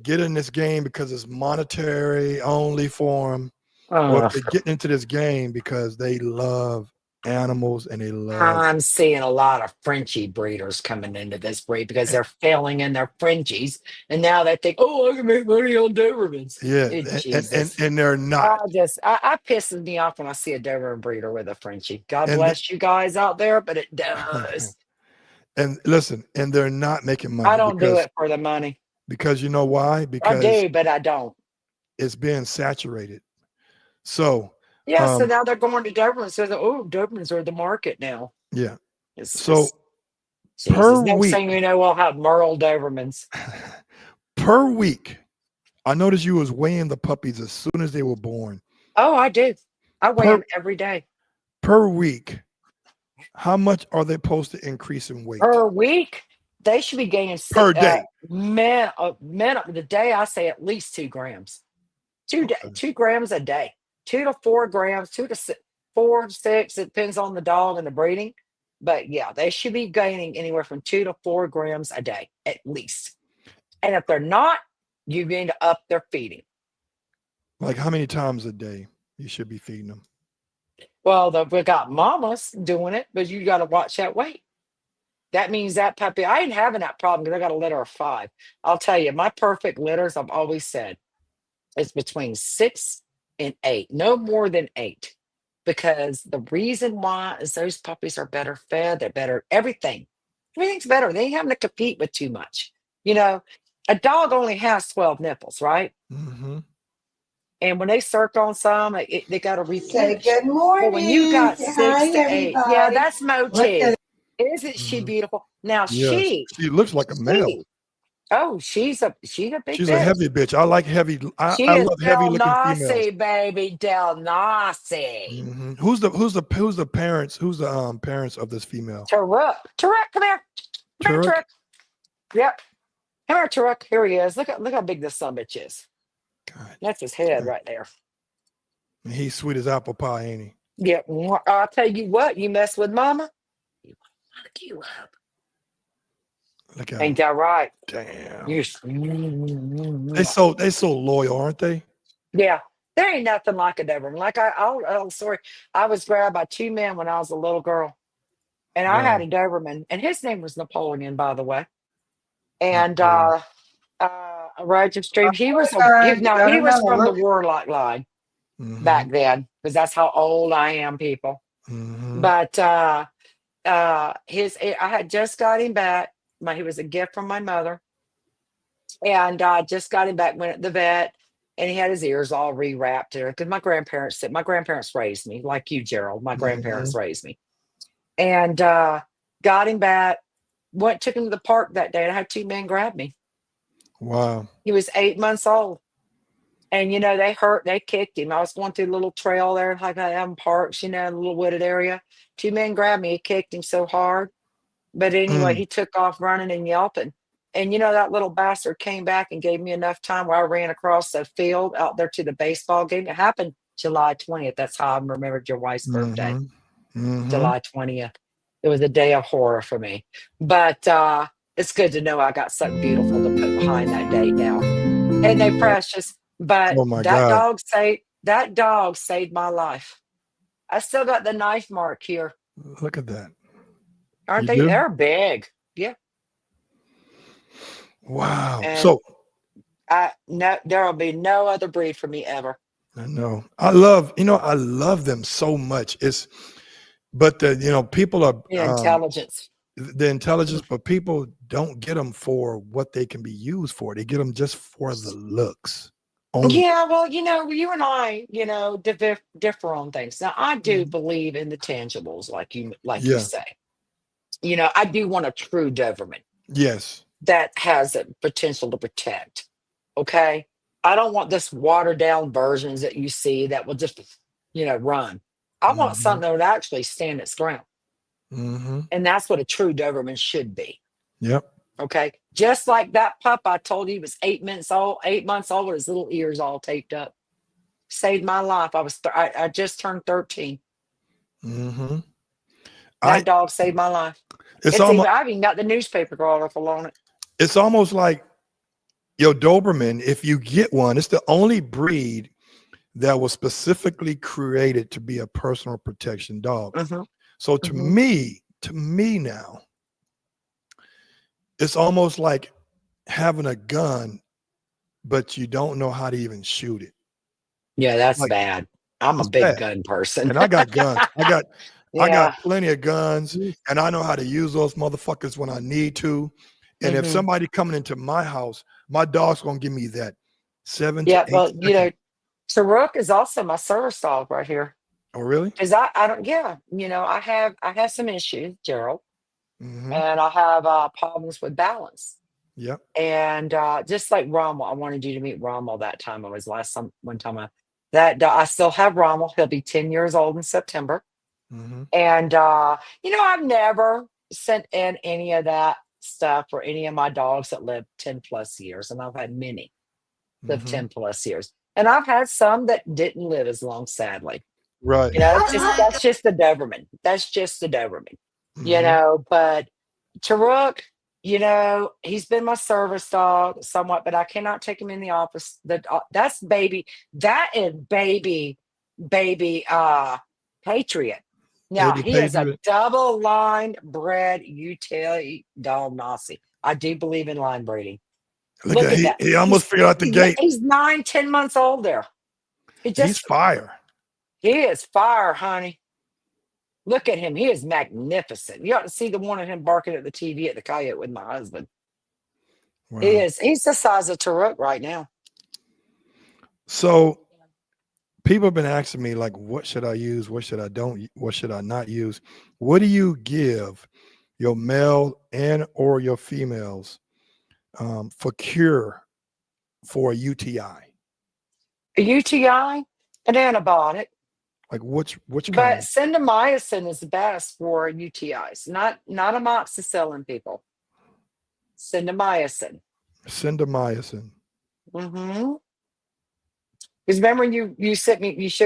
get in this game because it's monetary only for them. or if Uh, they're getting into this game because they love animals and they love. I'm seeing a lot of Frenchie breeders coming into this breed because they're failing in their Frenchies, and now they think, "Oh, I can make money on Dobermans." Yeah, Eh, and and, Jesus, and they're not. I pisses me off when I see a Doberman breeder with a Frenchie. God And bless you guys out there, but it does. and listen, and they're not making I money don't do it for the money. because you know why? I Because do, but I don't. it's being saturated. So, Yeah, so um, now they're going to Doberman. So, oh, Dobermans are the market now. yeah. It's So just Jesus. per Next week, thing you know, we'll have Merle Dobermans. per week, I noticed you was weighing the puppies as soon as they were born. Oh, I do. I weigh Per them every day. per week, how much are they supposed to increase in weight Per week, they should be gaining per day? the day. I say at least 2 grams. Okay. 2 grams a day. 2 to 4 grams. 4 to 6. It depends on the dog and the breeding. But yeah, they should be gaining anywhere from 2 to 4 grams a day at least. And if they're not, you need to up their feeding. Like how many times a day you should be feeding them? Well, we got mamas doing it, but you got to watch that weight. That means that puppy, I ain't having that problem because I got a litter of 5. I'll tell you, my perfect litters, I've always said, is between 6 and 8, no more than 8. Because the reason why is those puppies are better fed, they're better, everything. Everything's better. They ain't having to compete with too much. You know, a dog only has 12 nipples, right? Mm-hmm. And when they suck on some, they got to Say replenish. good But when you morning. got Say hi, 6 to 8, yeah, everybody. that's Look Mochi. at Isn't she Mm-hmm. beautiful? Now Yes, she looks like a male. she, oh, she's a big She's a bitch. heavy bitch. I like heavy. She I is love heavy Del looking females. Nasi, baby, Del Nasi. Mm-hmm. Who's the parents? Who's the parents of this female? Tarek, come here, come here, Turk. Tarek. Yep, come here, Tarek. Here he is. Look how big this son of a bitch is. God, That's his head God. right there. He's sweet as apple pie, ain't he? Yeah, I'll tell you what. You mess with Mama, you fuck you up. Look at him. Ain't that right? Damn. You. They so loyal, aren't they? Yeah, there ain't nothing like a Doberman. Like I'll sorry, I was grabbed by 2 men when I was a little girl, and I had Wow. a Doberman, and his name was Napoleon, by the way. And Napoleon. Roger Stream, he was you. no, Got he was another from the look. Warlock line Mm-hmm. back then, because that's how old I am, people. Mm-hmm. But I had just got him back. He was a gift from my mother, and just got him back, went at the vet, and he had his ears all rewrapped there because my grandparents raised me like you, Gerald. My Mm-hmm. grandparents raised me, and got him back. Took him to the park that day, and I had 2 men grab me. Wow. He was 8 months old, and they kicked him. I was going through a little trail there, like I am parks, in a little wooded area. 2 men grabbed me, kicked him so hard, but anyway, Mm. he took off running and yelping. And that little bastard came back and gave me enough time where I ran across the field out there to the baseball game. It happened July 20th. That's how I remembered your wife's birthday, Mm-hmm. Mm-hmm. July 20th. It was a day of horror for me. But it's good to know I got something beautiful to put behind that date now. And they precious. But Oh my God. that dog saved my life. I still got the knife mark here. Look at that. Aren't You they? do? They're big. Yeah. Wow. And So there'll be no other breed for me ever. I know. I love them so much. But people are The intelligence. the intelligence, but people don't get them for what they can be used for. They get them just for the looks only. Yeah, well, you and I, differ on things. Now, I do Mhm. believe in the tangibles, like you Yeah. say. I do want a true Doberman Yes. that has a potential to protect. Okay, I don't want this watered down versions that you see that will just, run. I want Mm-hmm. something that would actually stand its ground, Mm-hmm. and that's what a true Doberman should be. Yep. Okay. Just like that pup I told you was 8 months old with his little ears all taped up. Saved my life. I just turned 13. Mm-hmm. I That dog saved my life. it's almost I've even got the newspaper article on it. it's almost like your Doberman, if you get one, it's the only breed that was specifically created to be a personal protection dog. Mhm. So to Mhm. me now, it's almost like having a gun, but you don't know how to even shoot it. Yeah, that's Like bad. I'm a it's big bad. gun person. And I got guns. I got Yeah. plenty of guns, Mm. and I know how to use those motherfuckers when I need to. And if Mhm. somebody coming into my house, my dog's gonna give me that 7 to Yeah, 8 well, seconds. Taruk is also my service dog right here. Oh, really? 'Cause I don't yeah, I have some issues, Gerald, Mhm. and I have, problems with balance. Yep. And, just like Rommel, I wanted you to meet Rommel that time. I was last some one time I still have Rommel. He'll be 10 years old in September. Mhm. And, I've never sent in any of that stuff for any of my dogs that live 10 plus years, and I've had many live Mhm. 10 plus years. And I've had some that didn't live as long, sadly. Right. That's just the Doberman. That's just the Doberman. Mhm. But Taruk, he's been my service dog somewhat, but I cannot take him in the office. That's baby. That is baby Patriot. Now Baby he is a Patriot. double line bred utility dog Nazi. I do believe in line breeding. Look Look at at that. he almost figured out the gate. He's 9, 10 months old there. He He's just fire. he is fire, honey. Look at him. He is magnificent. You ought to see the one of him barking at the TV at the coyote with my husband. He Wow. is. He's the size of Taruk right now. So people have been asking me like, what should I use? What should I not use? What do you give your male and or your females for cure for a UTI? A UTI, an antibiotic, Like which but kind? clindamycin is the best for UTIs, not amoxicillin, people. Clindamycin. Syndamycin. Mm-hmm. Because remember you showed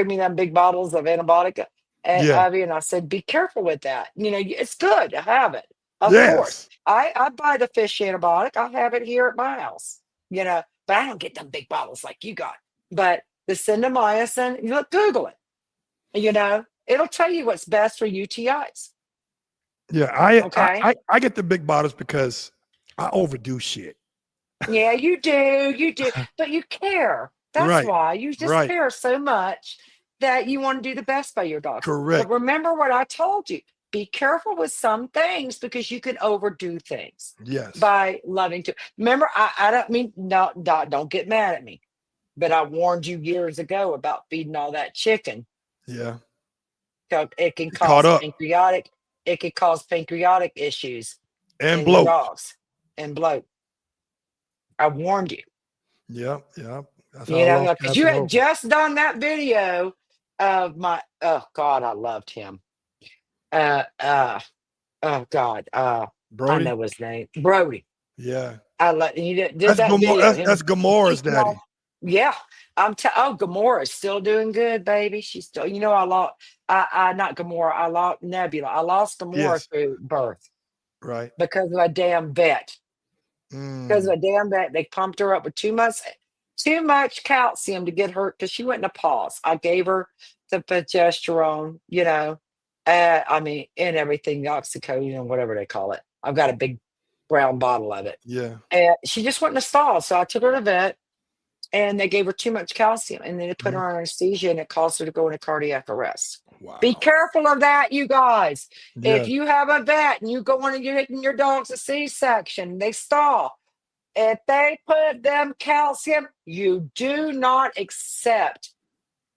me them big bottles of antibiotic at Yeah. IV, and I said, be careful with that. It's good to have it, of course. Yes. I buy the fish antibiotic. I have it here at my house, but I don't get them big bottles like you got. But the clindamycin, Google it. It'll tell you what's best for UTIs. Yeah. I I Okay. I, I get the big bottles because I overdo shit. Yeah, you do. You do. But you care. That's Right. why you just Right. care so much that you want to do the best by your dog. But Correct. remember what I told you. Be careful with some things because you can overdo things Yes. by loving to. Remember, I don't mean, no, don't get mad at me. But I warned you years ago about feeding all that chicken. Yeah. It can You caught up cause pancreatic issues and in your bloat. dogs and bloat. I warned you. Yep. Yep. That's how I lost Because you had Casanova. just done that video of oh God, I loved him. Uh, uh, oh God, I Brody. know his name, Brody. Yeah. You did that video, That's him Gamora's teaching daddy. all. Yeah, Gamora's still doing good, baby. She's still, I lost, not Gamora, I lost Nebula. I lost Gamora Yes. through birth Right. because of a damn vet. Because Mm. of a damn vet, they pumped her up with too much calcium to get her because she went in a pause. I gave her the progesterone, and everything, the oxycodone, whatever they call it. I've got a big brown bottle of it. Yeah. And she just went in a stall. So I took her to the vet and they gave her too much calcium and then they put Mhm. her on anesthesia and it caused her to go into cardiac arrest. Be Wow. careful of that, you guys. If Yeah. you have a vet and you go in and you're hitting your dog's a C-section, they stall. If they put them calcium, you do not accept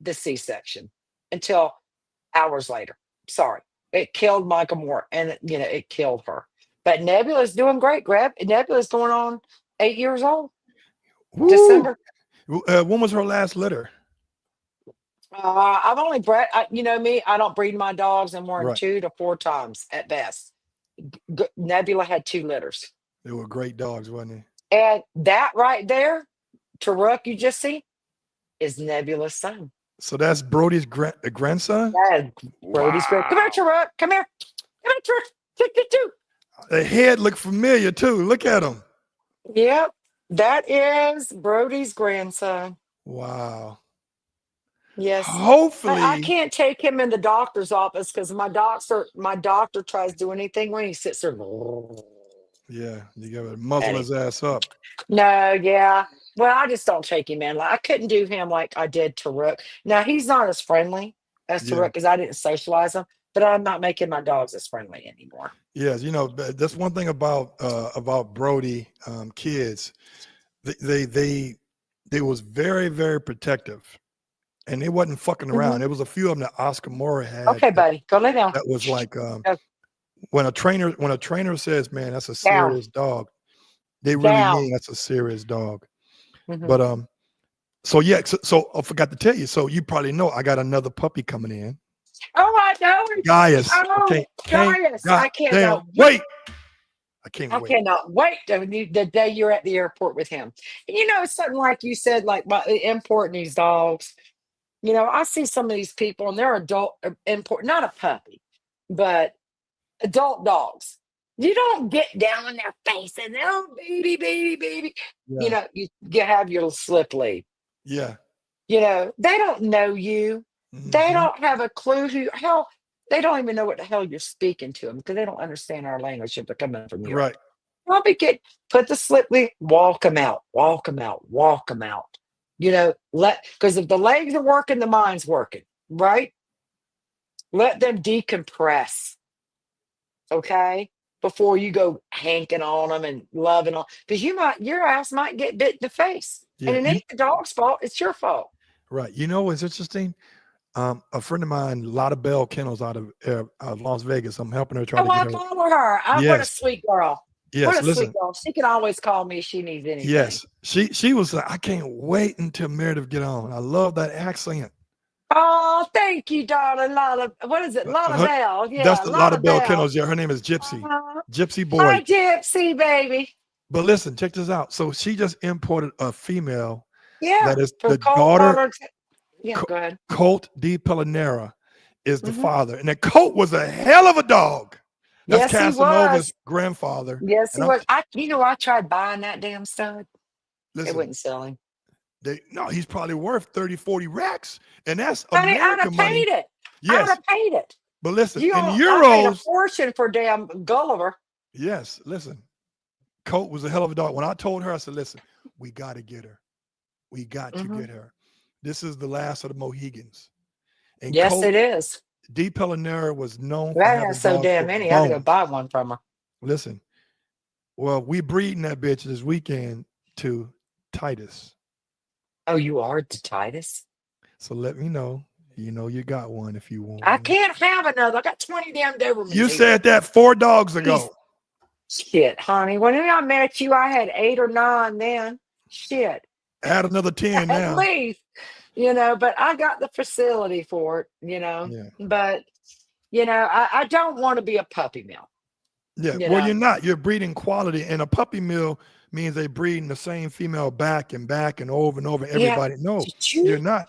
the C-section until hours later. Sorry. It killed Michael Moore and it killed her. But Nebula's doing great, Greg. Nebula's going on 8 years old. Woo. December. When was her last litter? I've only bred, me, I don't breed my dogs and more than Right. 2 to 4 times at best. Nebula had 2 litters. They were great dogs, wasn't And that right there, Taruk, you just see, is Nebula's son. they? So that's Brody's grandson? That is Brody's great. Come here, Wow. Taruk. Come here. Come here, Taruk. Choo. The head looked familiar too. Look at him. Yep. That is Brody's grandson. Wow. Yes. I Hopefully, can't take him in the doctor's office because my doctor tries to do anything when he sits there. yeah, you gotta muzzle At him. his ass up. No, yeah. Well, I just don't take him in. Like I couldn't do him like I did Taruk. Now he's not as friendly as Yeah. Taruk because I didn't socialize him, but I'm not making my dogs as friendly anymore. Yes, that's one thing about Brody kids. They was very, very protective, and they wasn't fucking around. Hmm. There was a few of them that Oscar Mora had Okay, buddy, go lay down. that was like Go when a trainer says, "Man, that's a down, serious dog," they really down. mean that's a serious dog. Hmm. But so yeah, so I forgot to tell you. So you probably know I got another puppy coming in. Oh, I know it. Gaius. I Oh, can't Gaius, I goddamn cannot wait. wait. I can't I wait. cannot wait the day you're at the airport with him. And it's something like you said, like importing these dogs. I see some of these people and they're adult import, not a puppy, but adult dogs. You don't get down in their face and oh baby, baby, baby. Yeah. You have your slip lead. Yeah. They don't know you. They Hmm. don't have a clue who hell. They don't even know what the hell you're speaking to them because they don't understand our language if they're coming from Europe. Right. Don't be kid. Put the slip lead. Walk them out. Walk them out. Walk them out. Because if the legs are working, the mind's working. Right. Let them decompress. Okay. Before you go hanking on them and loving on, because your ass might get bit in the face, and Yeah. it ain't the dog's fault. It's your fault. Right. What's interesting? A friend of mine, Lotta Bell Kennels out of Las Vegas. I'm helping her try Oh, to get I her. follow her. What a Yes. sweet girl. What Yes. a sweet Listen. girl. She can always call me if she needs anything. Yes. She was like, I can't wait until Meredith get on. I love that accent. Oh, thank you, darling. Lotta, what is it? Lotta Her, Bell. that's Yeah, the Lotta Lotta Bell Bell. Kennels. Yeah. Her name is Gypsy. Uh, Gypsy Hi, Boy. Gypsy, baby. But listen, check this out. So she just imported a female Yeah, that is from the daughter. Coldwater. Yeah, go ahead. Colt D. Pellinera is the Hmm. father. And that Colt was a hell of a dog. That's Yes, he Casanova's was. grandfather. Yes, And he was. I tried buying that damn stud. It listen, wouldn't sell him. he's probably worth 30, 40 racks. And that's Honey, I'd have American money. paid it. I'd Yes. have paid it. But listen, in I paid a euros, fortune for damn Gulliver. yes, listen. Colt was a hell of a dog. When I told her, I said, listen, we got to get her. We got to Hmm. get her. This is the last of the Mohegans. And Yes, Colt it is. D. Pellinera was known for That has having so dogs damn with many. I had to go bones. buy one from her. Listen, well, we breeding that bitch this weekend to Titus. Oh, you are the Titus? So let me know. You got one if you want I one. can't have another. I got 20 damn Dobermans You here. said that 4 dogs ago. Shit, honey. When I met you, I had 8 or 9 then. Shit. Add another 10 At now. least. But I got the facility for it. Yeah. But, I don't want to be a puppy mill. Yeah. You Well, you're know. not. You're breeding quality. And a puppy mill means they breeding the same female back and back and over and over. Yeah. Everybody. No, Did you you're not.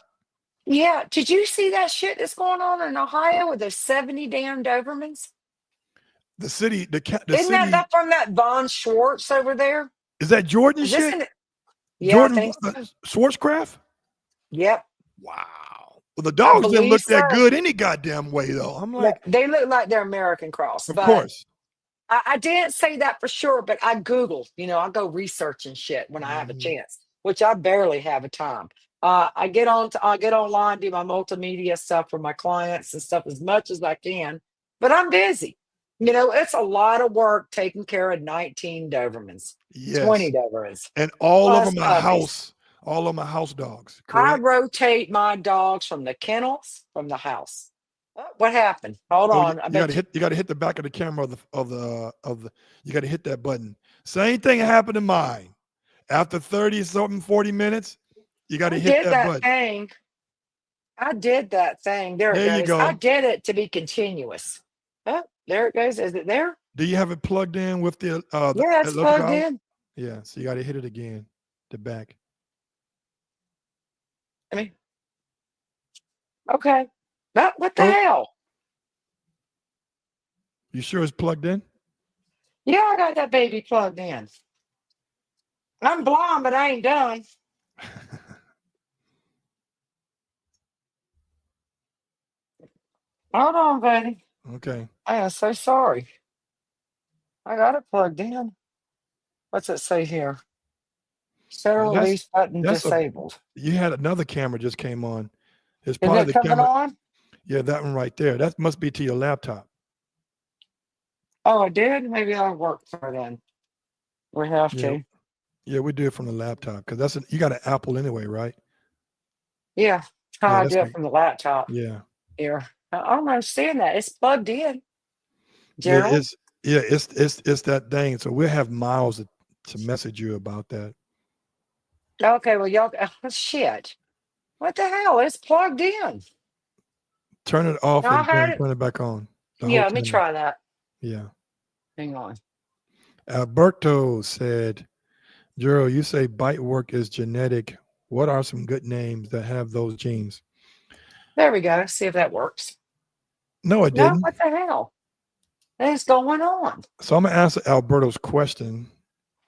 Yeah. Did you see that shit that's going on in Ohio with those 70 damn Dobermans? The city, the Isn't that city, from that Von Schwartz over there? is that Jordan Is this shit? in Yeah, I Jordan think so. Schwarzcraft? Yep. Wow. Well, the I dogs didn't believe look so. that good any goddamn way, though. I'm like, They look like they're American cross, of but course. I didn't say that for sure, but I Googled, I go researching shit when I have a Mhm. chance, which I barely have a time. I get online, do my multimedia stuff for my clients and stuff as much as I can, but I'm busy. It's a lot of work taking care of 19 Dobermans, 20 Yes. Dobermans, And all of plus them are puppies. house. All of them are house dogs, I correct? rotate my dogs from the kennels from the house. Oh, what happened? Hold Oh, you, on. I you gotta bet you. hit you gotta hit the back of the camera of the you gotta hit that button. Same thing happened to mine. After 30 something 40 minutes, you gotta I hit did that that button. thing. I did that thing. There it There you goes. I go. did it to be continuous. Oh, there it goes. Is it there? Do you have it plugged in with the Yeah, it's electrical plugged house? in. Yeah, so you gotta hit it again. The back. I mean, okay. What the Oh, hell? you sure it's plugged in? Yeah, I got that baby plugged in. I'm blind, but I ain't done. Hold on, buddy. Okay. I am so sorry. I got it plugged in. What's it say here? Yeah, Show release button that's a disabled. you had another camera just came on. It's Is probably it the coming camera. on? Yeah, that one right there. That must be to your laptop. Oh, it did? Maybe I'll work for then. We have Yeah. to. Yeah, we do it from the laptop because you got an Apple anyway, right? Yeah. How Yeah, I that's do it me. from the laptop Yeah. here. I don't understand that. It's plugged in, Yeah, Gerald. it's that thing. So we'll have Miles to message you about that. Okay, well, y'all, oh, shit. What the hell? It's plugged in. Turn it off Now I and had then it. turn it back on. The Yeah, whole let me camera. try that. Yeah. Hang on. Alberto said, Jero, you say bite work is genetic. What are some good names that have those genes? There we go. See if that works. No, it No, didn't. what the hell? What is going on? So I'm gonna answer Alberto's question.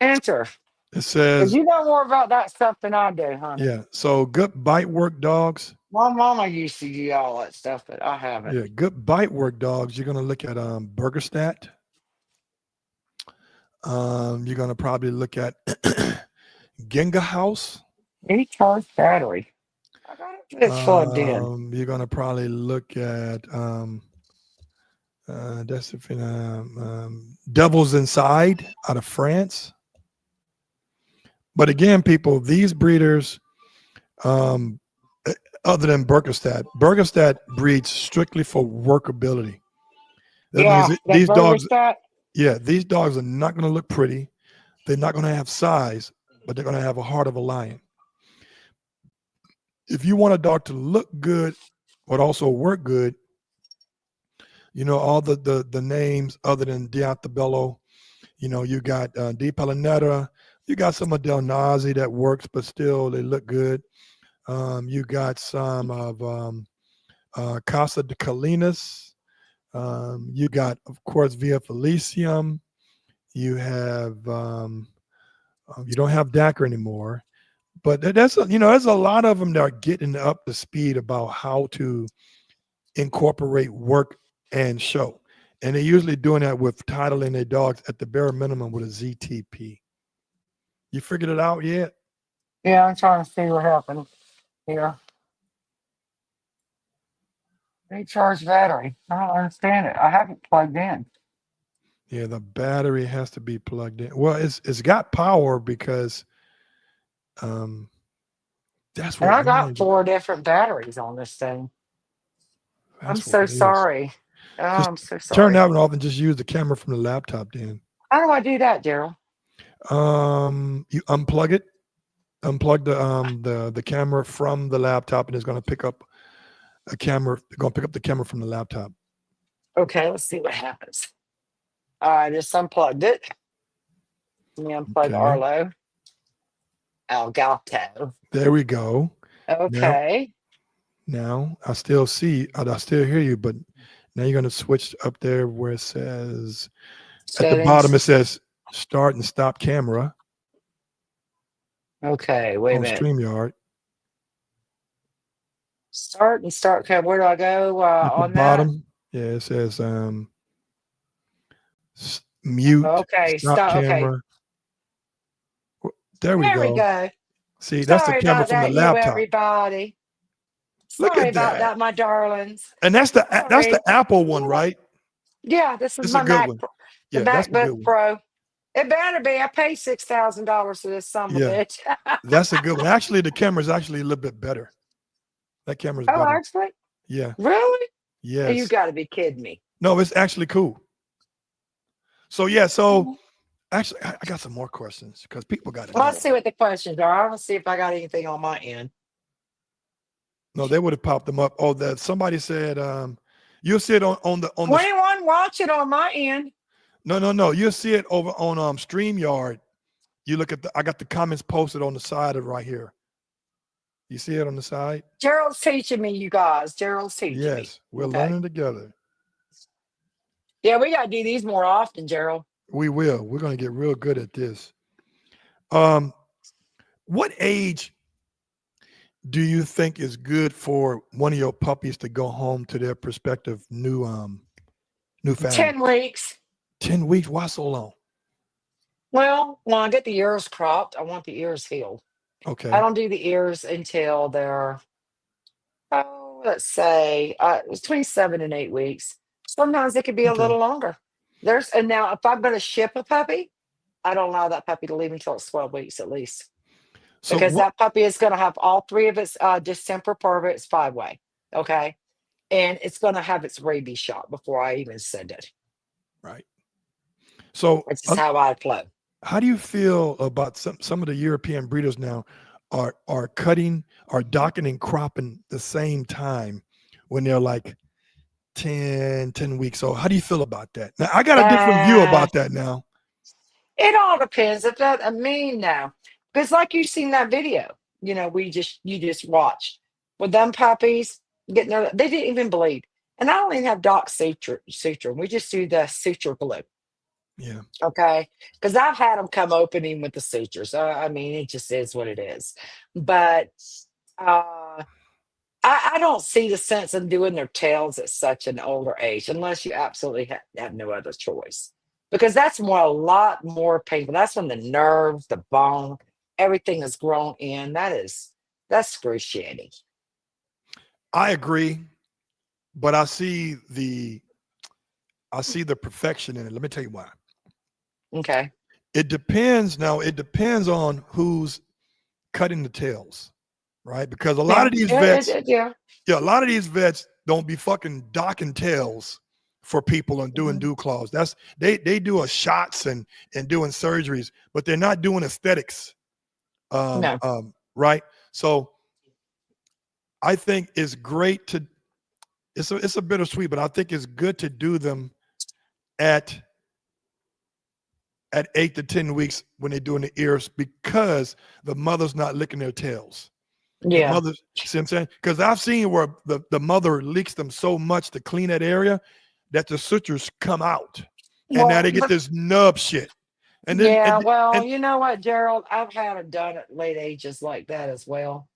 Answer. It Because says, you know more about that stuff than I do, honey. yeah. So good bite work dogs. My mama used to do all that stuff, but I haven't. Yeah, good bite work dogs. You're gonna look at Burgerstat. You're gonna probably look at Genga House. Recharge battery. I got it. It's plugged in. You're gonna probably look at that's if Devils Inside out of France. But again, people, these breeders, um, other than Burgerstat breeds strictly for workability. That means Yeah, that these burger dogs, spot. yeah, these dogs are not going to look pretty. They're not going to have size, but they're going to have a heart of a lion. If you want a dog to look good, but also work good, you know, all the names other than Diantabello, you know, you got Di Palinetta, you got some of Del Nazi that works, but still they look good. You got some of Casa de Colinas. You got, of course, Via Felicium. You have, you don't have Dacker anymore. But there's a lot of them that are getting up to speed about how to incorporate work and show. And they're usually doing that with titling their dogs at the bare minimum with a ZTP. You figured it out yet? Yeah, I'm trying to see what happened here. Recharge battery. I don't understand it. I haven't plugged in. Yeah, the battery has to be plugged in. Well, it's got power because that's And what I got mine. 4 different batteries on this thing. I'm That's what so it is. sorry. Oh, Just I'm so turn sorry. that one off and just use the camera from the laptop. Then How do I do that, Daryl? you unplug it, unplug the camera from the laptop, and it's going to pick up a camera. It's going to pick up the camera from the laptop. Okay, let's see what happens. I just unplugged it. Let me unplug Okay, Arlo. Elgato. there we go. Okay. Now I still hear you, but now you're going to switch up there where it says at the bottom. It Settings. says start and stop camera Okay, wait a on minute. StreamYard. Start and start. Okay, where do I go At the on that? bottom, yeah, it says mute, Okay, stop stop. Okay, camera. There we there we go. go. See, that's the Sorry camera about from the that, you laptop. everybody. Look Sorry at about that. that, my darlings. And that's the Sorry. Apple one, right? Yeah, this is It's a my good one. the Yeah, that's a MacBook good one. Pro. It better be. I paid $6,000 for this son of a Yeah, bitch. that's a good one. Actually, the camera's actually a little bit better. That camera's Oh, better. actually, Yeah. really? You Yes. got to be kidding me. No, it's actually cool. So yeah, so actually I got some more questions because people got to Well, know. let's see what the questions are. I want to see if I got anything on my end. No, they would have popped them up. Oh, that somebody said you'll see it on the 21 watching on my end. No. You'll see it over on StreamYard. You look at I got the comments posted on the side of right here. You see it on the side? Gerald's teaching me, you guys. Gerald's teaching me. Yes, we're Okay. learning together. Yeah, we got to do these more often, Gerald. We will. We're going to get real good at this. What age do you think it's good for one of your puppies to go home to their prospective new family? 10 weeks. 10 weeks? Why so long? Well, when I get the ears cropped, I want the ears healed. I Okay. don't do the ears until they're, oh, let's say, it's between 7 and 8 weeks. Sometimes it could be a Okay. little longer. And now if I'm going to ship a puppy, I don't allow that puppy to leave until it's 12 weeks at least, So because what? that puppy is going to have all three of its distemper parvots 5-way. Okay. And it's going to have its rabies shot before I even send it. Right. So Which is how I flow. how do you feel about some of the European breeders now are cutting, are docking and cropping the same time when they're like 10 weeks old? How do you feel about that? Now I got a different view Uh, about that now. it all depends. If that, I mean, now, because like you seen that video, you just watched with them puppies getting they didn't even bleed. And I don't even have doc suture. We just do the suture glue. Yeah. Okay. Because I've had them come opening with the sutures. I mean, it just is what it is. But uh, I don't see the sense in doing their tails at such an older age unless you absolutely have no other choice. Because that's a lot more painful. That's when the nerves, the bone, everything is grown in. That's excruciating. I agree, but I see the perfection in it. Let me tell you why. Okay. It depends now. It depends on who's cutting the tails, right? Because a lot Yeah. of these Yeah. vets, Yeah. yeah, a lot of these vets don't be fucking docking tails for people and doing Mhm. dew claws. That's they do a shots and doing surgeries, but they're not doing aesthetics. No. Right. So I think it's great to it's a bittersweet, but I think it's good to do them at 8 to 10 weeks when they're doing the ears because the mother's not licking their tails. The Yeah. mother, see what I'm saying? Because I've seen where the mother leaks them so much to clean that area that the sutures come out, and now Well, they get this nub shit. And then yeah. and Well, and you know what, Gerald? I've had it done at late ages like that as well.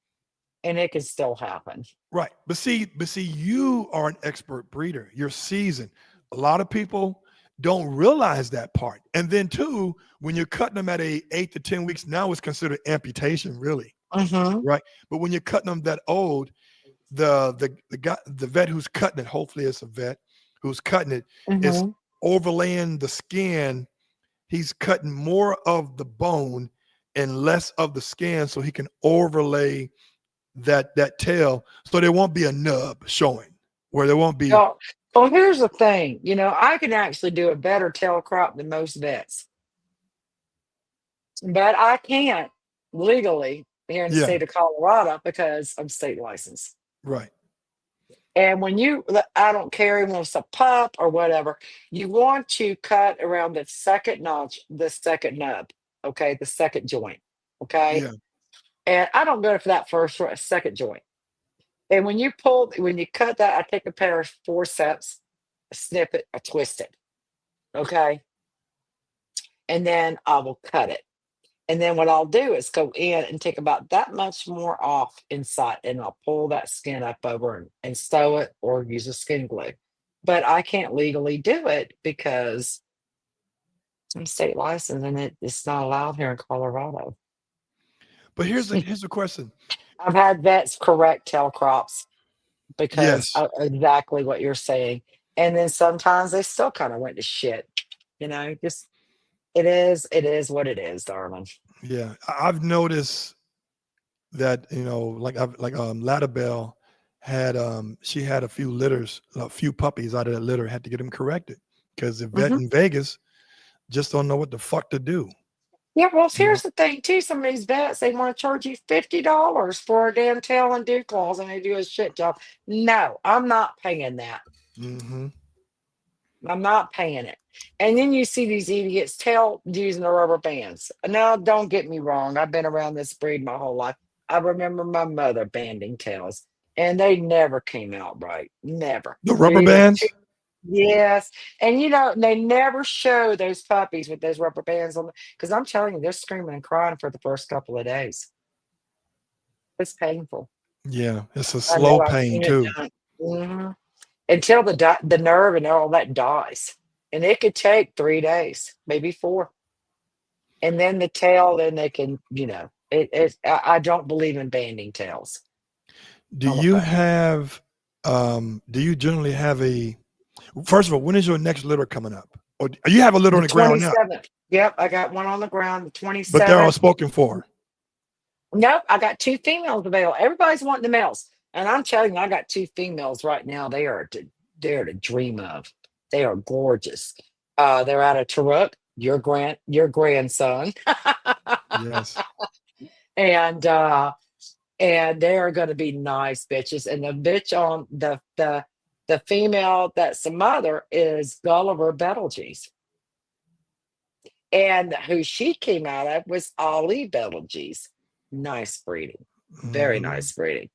And it can still happen. right, but see, you are an expert breeder. You're seasoned. A lot of people don't realize that part. And then too, when you're cutting them at 8 to 10 weeks, now it's considered amputation, really, Hmm. right? But when you're cutting them that old, the guy, the vet who's cutting it, hopefully it's a vet who's cutting it, is Hmm. overlaying the skin. He's cutting more of the bone and less of the skin so he can overlay that tail so there won't be a nub showing where there won't be. Well, well, here's the thing. I can actually do a better tail crop than most vets, but I can't legally here in the Yeah, state of Colorado because I'm state licensed. right. And I don't care even if it's a pup or whatever, you want to cut around the second notch, the second nub, okay, the second joint, okay. Yeah. And I don't go for that second joint. And when you cut that, I take a pair of forceps, I snip it, I twist it. Okay. And then I will cut it. And then what I'll do is go in and take about that much more off inside and I'll pull that skin up over and sew it or use a skin glue. But I can't legally do it because I'm state licensed and it's not allowed here in Colorado. But here's a question. I've had vets correct tail crops because Yes. exactly what you're saying. And then sometimes they still kind of went to shit, just it is what it is, darling. Yeah. I've noticed that, like Ladabelle had she had a few litters, a few puppies out of that litter, had to get them corrected because the vet Hmm. in Vegas just don't know what the fuck to do. Yeah, well, You know? here's the thing too. Some of these vets they want to charge you $50 for a damn tail and dew claws, and they do a shit job. No, I'm not paying that. Mm-hmm. I'm not paying it. And then you see these idiots tail using the rubber bands. Now, don't get me wrong. I've been around this breed my whole life. I remember my mother banding tails, and they never came out right. Never. The They're rubber either bands. yes, and they never show those puppies with those rubber bands on because I'm telling you, they're screaming and crying for the first couple of days. It's painful. Yeah, it's a I know, slow I've pain seen it too. done. Mhm. Until the nerve and all that dies, and it could take 3 days, maybe 4, and then the tail. Then they can, I don't believe in banding tails. Do Not a you fan. have do you generally have a first of all, when is your next litter coming up? Or you have a litter The on the ground now, 27th. Yep, I got one on the ground. The but they're all 27th. spoken for. Nope, I got 2 females available. Everybody's wanting the males, and I'm telling you, I got 2 females right now. They're to dream of. They are gorgeous. They're out of Taruk, your grandson, Yes. and and they are going to be nice bitches. And the bitch on the female that's the mother is Gulliver Betelgeuse, and who she came out of was Ollie Betelgeuse. Nice breeding, very Mhm. nice breeding.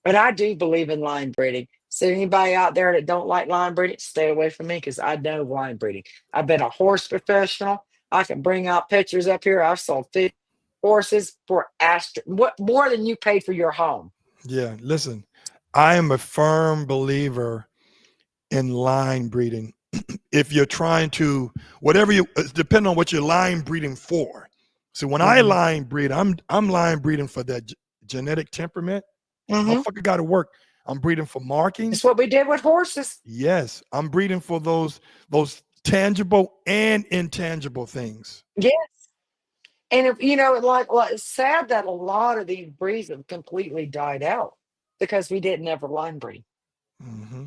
But I do believe in line breeding. So anybody out there that don't like line breeding, stay away from me because I know line breeding. I've been a horse professional. I can bring out pictures up here. I've sold 50 horses for what more than you paid for your home. Yeah, listen, I am a firm believer in line breeding. If you're trying to whatever you depending on what you're line breeding for. So when I Hmm. line breed, I'm line breeding for that genetic temperament. Hmm. Motherfucker got to work. I'm breeding for It's markings. what we did with horses. Yes, I'm breeding for those tangible and intangible things. Yes. And if like it's sad that a lot of these breeds have completely died out because we didn't ever line breed. Hmm.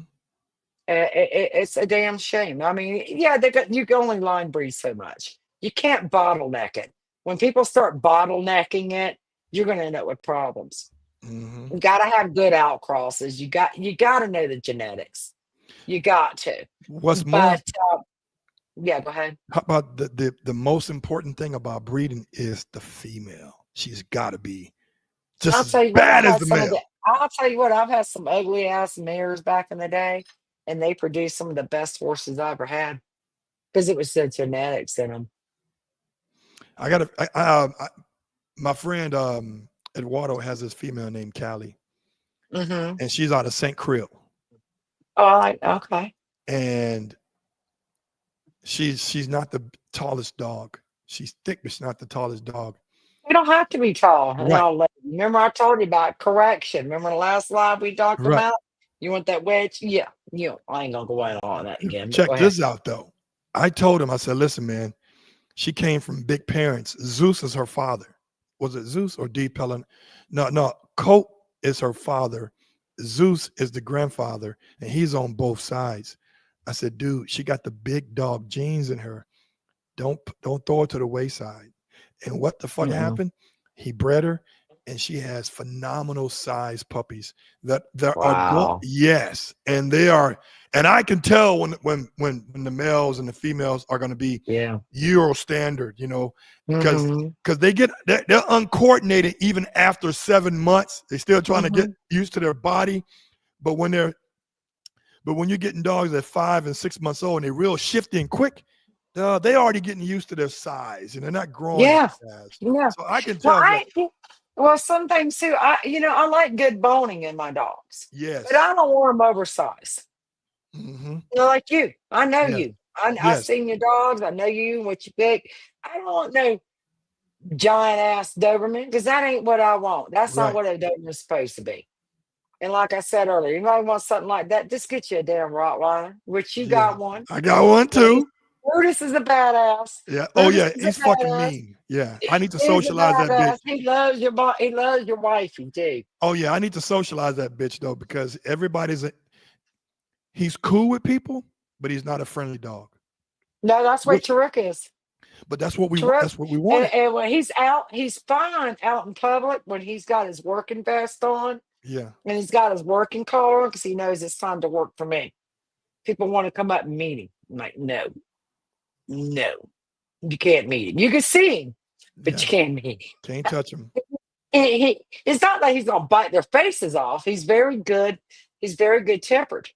It's a damn shame. I mean, yeah, you can only line breed so much. You can't bottleneck it. When people start bottlenecking it, you're going to end up with problems. Hmm. You got to have good outcrosses. You got to know the genetics. You got to. What's more, But yeah, go ahead. how about the most important thing about breeding is the female. She's got to be just I'll as tell you what. bad as the male. I'll tell you what. I've had some ugly ass mares back in the day, and they produced some of the best horses I ever had because it was the genetics in them. I got my friend Eduardo has this female named Callie, Hmm. and she's out of St. Creel, Oh, okay. and she's not the tallest dog. She's thick, but she's not the tallest dog. You don't have to be tall. And Right, remember I told you about correction. Remember the last slide we talked right. about? You want that wedge? Yeah. I ain't gonna go in on that again, but go Check ahead. this out though. I told him, I said, listen, man, she came from big parents. Zeus is her father. Was it Zeus or D Pellin? No, no. Cope is her father. Zeus is the grandfather, and he's on both sides. I said, dude, she got the big dog genes in her. Don't throw her to the wayside. And what the fuck Mm-mm. happened? He bred her, and she has phenomenal size puppies that are Wow. yes, and they are, and I can tell when the males and the females are going to be Yeah. Euro standard, because Hmm. they're uncoordinated even after 7 months. They're still trying to get Hmm. used to their body, but when you're getting dogs at 5 and 6 months old and they're real shifty and quick, they already getting used to their size and they're not growing as Yeah. fast. Yeah. So I can Well, tell that. sometimes too, I like good boning in my dogs, but Yes. I don't want them oversized. Hmm. Like you. I know Yes. you. I Yes. seen your dogs. I know you and what you pick. I don't want no giant ass Doberman because that ain't what I want. That's not Right. what a Doberman's supposed to be. And like I said earlier, anybody wants something like that, just get you a damn Rottweiler, which you Yeah. got one. I got one Brutus, too. Brutus is a badass. Yeah. Oh Brutus yeah. is a He's fucking badass. mean. Yeah. I need to He's a socialize that bitch. badass. He loves your wifey too. Oh yeah. I need to socialize that bitch though, because he's cool with people, but he's not a friendly dog. No, that's what Which, Tarek is. but that's what we want. Tarek, That's what we and, wanted. and when he's out, he's fine out in public when he's got his working vest on Yeah. and he's got his working collar on because he knows it's time to work for me. People want to come up and meet him. I'm like, no, no, you can't meet him. You can see him, but Yeah. you can't meet him. Can't touch him. It's not like he's gonna bite their faces off. He's very good. He's very good tempered,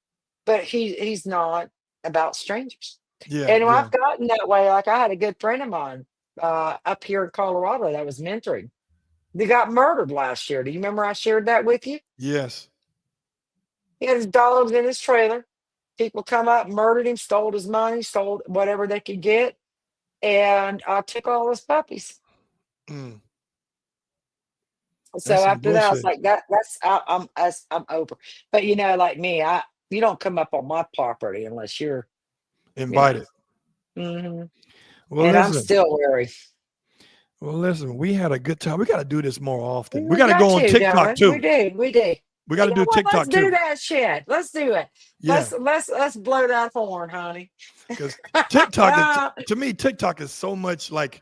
but he's not about strangers. Yeah. And Yeah. I've gotten that way. Like I had a good friend of mine up here in Colorado that was mentoring. They got murdered last year. Do you remember I shared that with you? Yes. He had his dogs in his trailer. People come up, murdered him, stole his money, stole whatever they could get, and took all his puppies. Mm, So that's some after that, I was bullshit. like, I'm over. But like me, you don't come up on my property unless you're, you know. Invited. hmm Well, And I'm listen. still wary. Well, listen. We had a good time. We got to do this more often. We We got to got go on to, TikTok don't we? too. We do. We got You to know do what? Let's TikTok do too. that shit. Let's do it. Yeah, Let's blow that horn, honey. because TikTok is to me. TikTok is so much like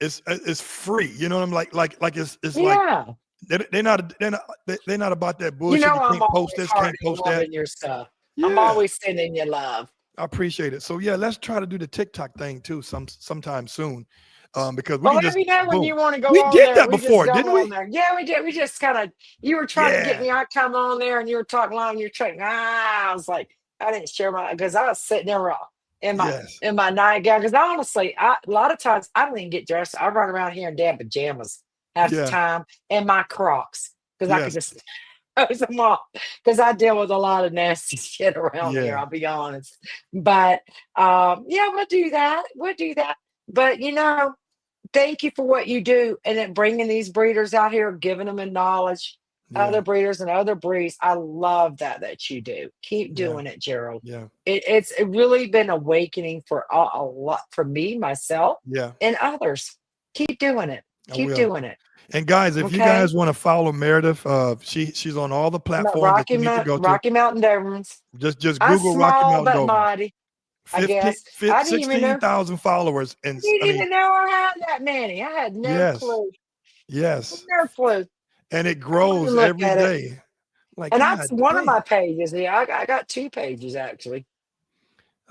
it's free. You know what I'm like it's like Yeah. they're not about that You bullshit. know You I'm can't post always this, hearting can't and post that. loving your stuff. I'm Yeah, always sending you love. I appreciate it. So yeah, let's try to do the TikTok thing too sometime soon, because we Well, can let just me know when boom. you want to go We on did there. that We just before, go didn't on we? there. Yeah, we did. We just kind of, you were trying to get Yeah, me. I come on there and you were talking loud and you're trying. I was like, I didn't share because I was sitting there in my yes, in my nightgown. Because honestly, a lot of times I don't even get dressed. I run around here in damn pajamas half the yeah, time and my Crocs because I could yes, just close them off because I deal with a lot of nasty shit around here. yeah, I'll be honest. But yeah, we'll do that. We'll do that. But thank you for what you do and then bringing these breeders out here, giving them a knowledge, yeah, other breeders and other breeds. I love that you do. Keep yeah, doing it, Gerald. yeah, It's really been awakening for a lot for me, myself, yeah. and others. Keep doing it. I Keep will. doing it. And guys, if you Okay. guys want to follow Meredith, she's on all the platforms that you need to go to. Rocky Mountain Dobermans. Just I'm Google Rocky small Mountain but Doberman. mighty, I 15, guess. I didn't even know. 16,000 followers, and I didn't I mean, even know I had that many. I had no yes, clue. yes, No clue. and it I went and grows looked every at it. day. Like, And that's God one of my damn. pages. Yeah, I got two pages actually.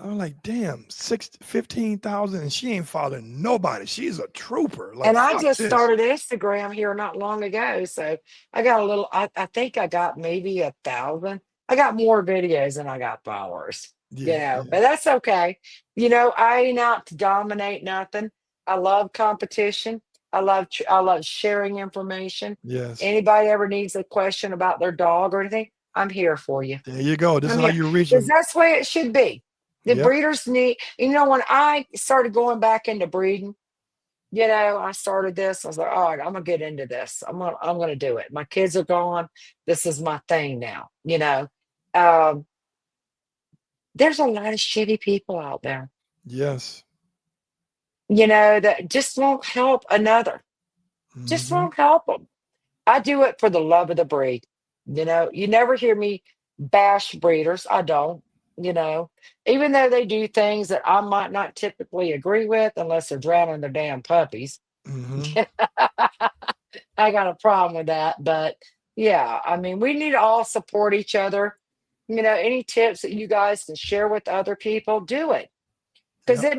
I'm like, damn, 15,000, and she ain't following nobody. She's a trooper. Like, And I fuck just this. started Instagram here not long ago. So I got a little, I think I got maybe 1,000. I got more videos than I got followers, Yeah, but yeah, that's okay. I ain't out to dominate nothing. I love competition. I love sharing information. yes. Anybody ever needs a question about their dog or anything, I'm here for you. There you go. This is I'm how here you reach because them. that's the way it should be. The Yep. breeders need, when I started going back into breeding, I started this. I was like, all right, I'm gonna get into this. I'm gonna do it. My kids are gone. This is my thing now. Um, there's a lot of shitty people out there, Yes. that just won't help another. Just Hmm. won't help them. I do it for the love of the breed. You never hear me bash breeders. I don't, you know, even though they do things that I might not typically agree with unless they're drowning their damn puppies. Hmm. I got a problem with that. But yeah, I mean, we need to all support each other. Any tips that you guys can share with other people, do it. Because Yep.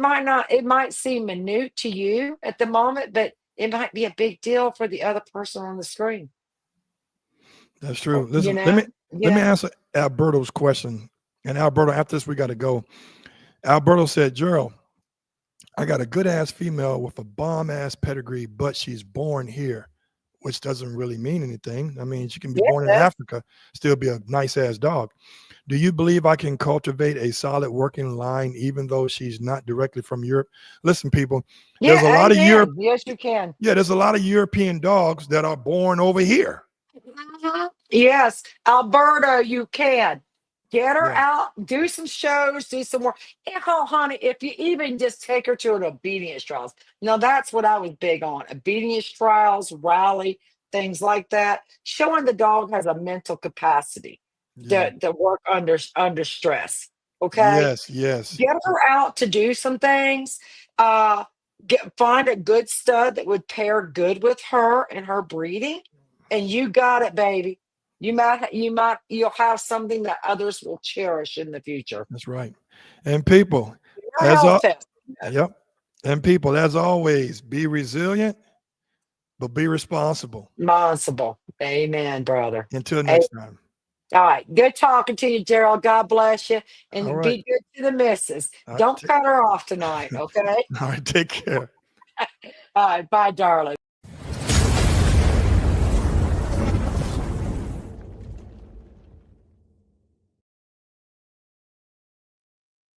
it might seem minute to you at the moment, but it might be a big deal for the other person on the screen. That's Oh, true. Listen, let me answer Alberto's question. And Alberto, after this, we got to go. Alberto said, Gerald, I got a good ass female with a bomb ass pedigree, but she's born here, which doesn't really mean anything. I mean, she can be born in yeah, Africa, still be a nice ass dog. Do you believe I can cultivate a solid working line, even though she's not directly from Europe? Listen, people, there's a yeah, lot of Europe. amen. Yes, you can. Yeah, there's a lot of European dogs that are born over here. Yes, Alberta, you can. Get her Yeah, out, do some shows, do some more. And oh, honey, if you even just take her to an obedience trials. That's what I was big on. Obedience trials, rally, things like that. Showing the dog has a mental capacity yeah, to work under stress. Okay. yes, yes. Get her out to do some things. Uh find a good stud that would pair good with her and her breeding, and you got it, baby. You'll have something that others will cherish in the future. That's right. And people, Your as health all, test. yep. And people, as always, be resilient, but be responsible. Responsible. Amen, brother. Until Hey, next time. all right. Good talking to you, Gerald. God bless you. All And right. be good to the missus. All right. Don't cut her off tonight, okay? All right. Take care. All right. Bye, darling.